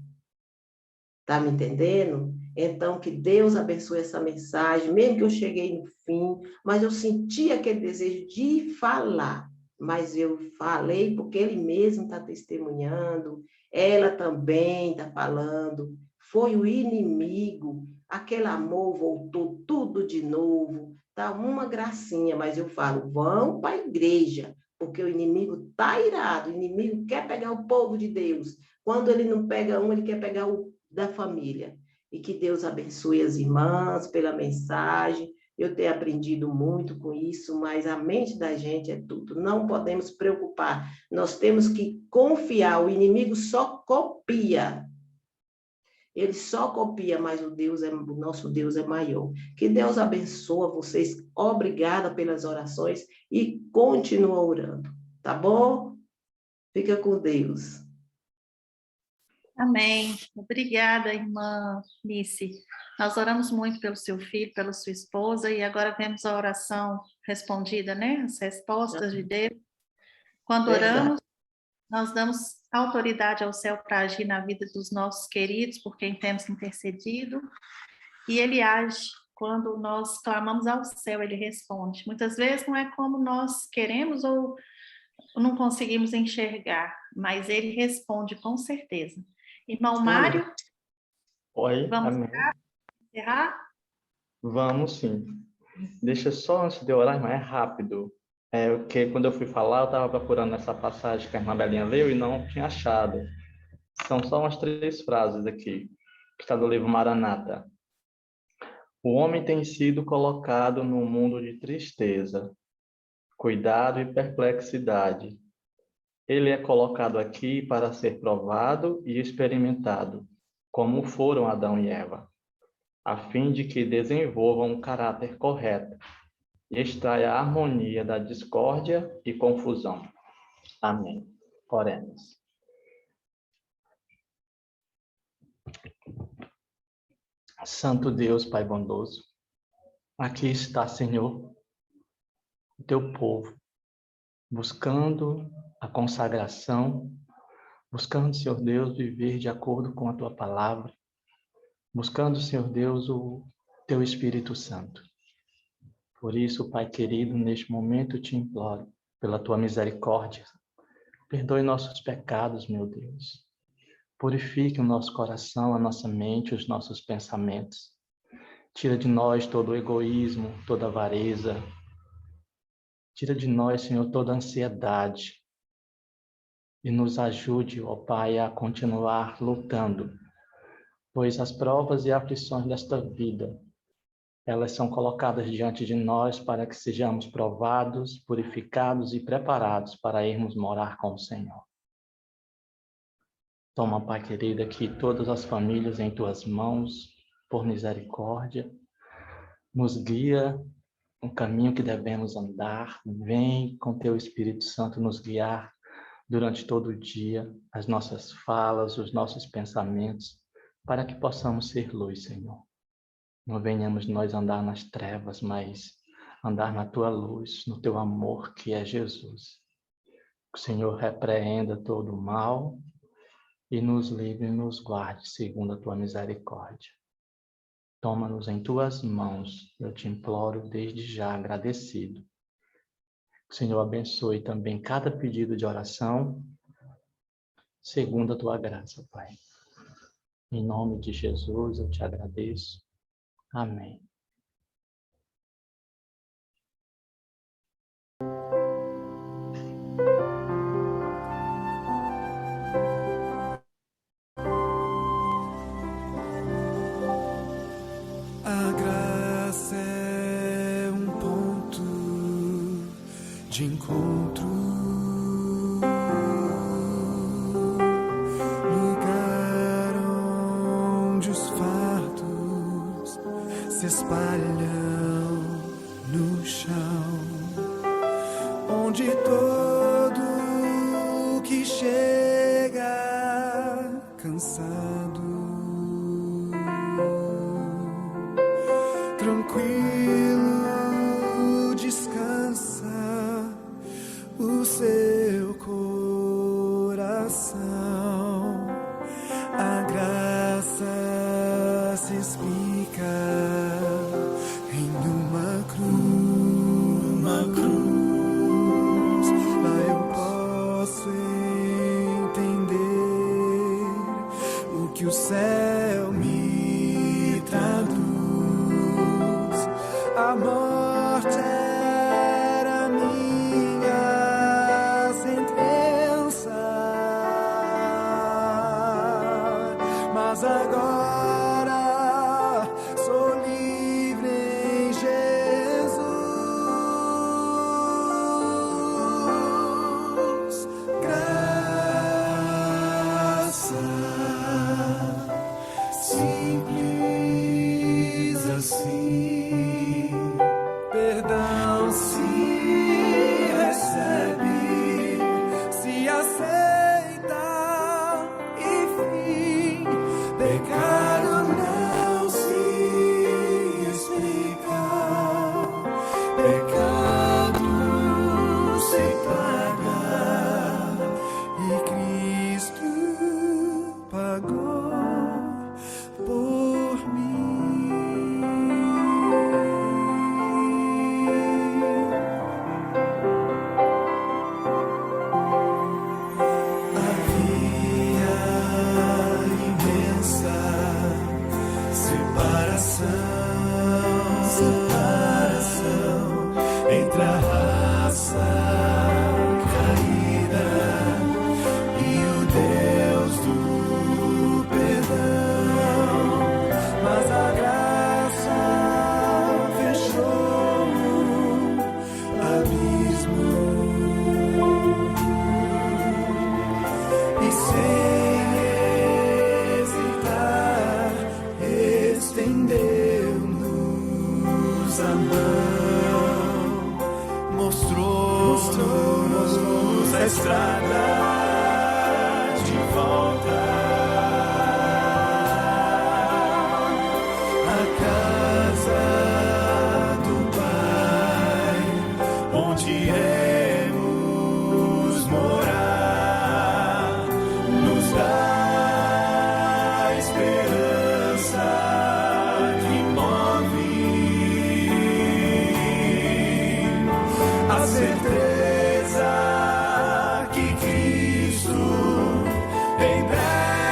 Tá me entendendo? Então, que Deus abençoe essa mensagem, mesmo que eu cheguei no fim, mas eu senti aquele desejo de falar, mas eu falei porque ele mesmo está testemunhando, ela também está falando, foi o inimigo, aquele amor voltou tudo de novo, tá uma gracinha, mas eu falo, vão para a igreja, porque o inimigo está irado, o inimigo quer pegar o povo de Deus, quando ele não pega um, ele quer pegar o da família. E que Deus abençoe as irmãs pela mensagem. Eu tenho aprendido muito com isso, mas a mente da gente é tudo. Não podemos preocupar. Nós temos que confiar. O inimigo só copia. Ele só copia, mas o nosso Deus é maior. Que Deus abençoe vocês. Obrigada pelas orações e continua orando. Tá bom? Fica com Deus. Amém. Obrigada, irmã Nice. Nós oramos muito pelo seu filho, pela sua esposa, e agora vemos a oração respondida, né? As respostas de Deus. Quando oramos, nós damos autoridade ao céu para agir na vida dos nossos queridos, por quem temos intercedido, e ele age. Quando nós clamamos ao céu, ele responde. Muitas vezes não é como nós queremos ou não conseguimos enxergar, mas ele responde com certeza. Irmão Mário, Oi, vamos amém. encerrar? Vamos sim. Deixa só antes de orar, irmã, é rápido. Porque quando eu fui falar, eu estava procurando essa passagem que a irmã Belinha leu e não tinha achado. São só umas 3 frases aqui, que está no livro Maranata. O homem tem sido colocado num mundo de tristeza, cuidado e perplexidade. Ele é colocado aqui para ser provado e experimentado, como foram Adão e Eva, a fim de que desenvolvam um caráter correto e extraia a harmonia da discórdia e confusão. Amém. Oremos. Santo Deus, Pai bondoso, aqui está, Senhor, o teu povo, buscando a consagração, buscando, Senhor Deus, viver de acordo com a tua palavra, buscando, Senhor Deus, o teu Espírito Santo. Por isso, Pai querido, neste momento te imploro, pela tua misericórdia, perdoe nossos pecados, meu Deus. Purifique o nosso coração, a nossa mente, os nossos pensamentos. Tira de nós todo o egoísmo, toda a avareza. Tira de nós, Senhor, toda a ansiedade. E nos ajude, ó Pai, a continuar lutando, pois as provas e aflições desta vida Elas são colocadas diante de nós para que sejamos provados, purificados e preparados para irmos morar com o Senhor. Toma, Pai querido, aqui todas as famílias em tuas mãos, por misericórdia. Nos guia no caminho que devemos andar. Vem com teu Espírito Santo nos guiar durante todo o dia, as nossas falas, os nossos pensamentos, para que possamos ser luz, Senhor. Não venhamos nós andar nas trevas, mas andar na tua luz, no teu amor, que é Jesus. Que o Senhor repreenda todo o mal e nos livre e nos guarde segundo a tua misericórdia. Toma-nos em tuas mãos, eu te imploro desde já agradecido. Que o Senhor abençoe também cada pedido de oração, segundo a tua graça, Pai. Em nome de Jesus eu te agradeço. Amém. A graça é um ponto de encontro, lugar onde os fardos se espalham no chão, onde todo que chega cansado, tranquilo, descansa o seu coração. A graça se explica em uma cruz. Lá eu posso entender o que o céu me traduz. A morte era minha sentença, mas agora sou livre em Jesus. Graça simples assim, perdão se recebe, se aceita, enfim, pecado não se explica, pecado se paga e Cristo pagou por mim. Havia imensa separação entre a raça caída e o Deus do perdão, mas a graça fechou o abismo e sem hesitar estendeu-nos a mão, mostrou-nos a estrada de volta à casa do Pai, onde iremos morar, nos dá esperança que move, a certeza que Cristo em breve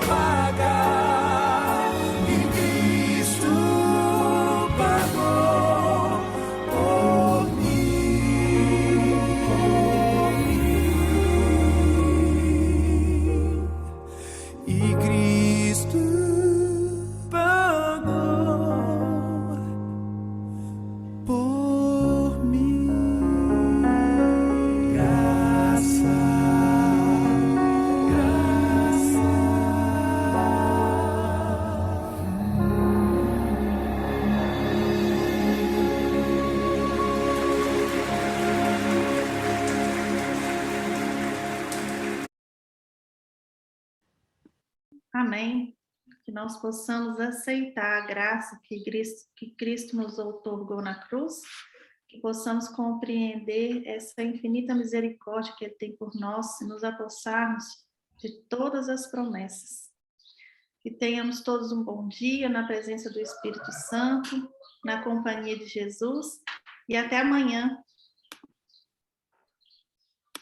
pagar, e Cristo pagou por mim. E Cristo pagou por mim. Graça, graça. Amém. Que nós possamos aceitar a graça que Cristo nos outorgou na cruz, que possamos compreender essa infinita misericórdia que Ele tem por nós, e nos apossarmos de todas as promessas. Que tenhamos todos um bom dia na presença do Espírito Santo, na companhia de Jesus, e até amanhã,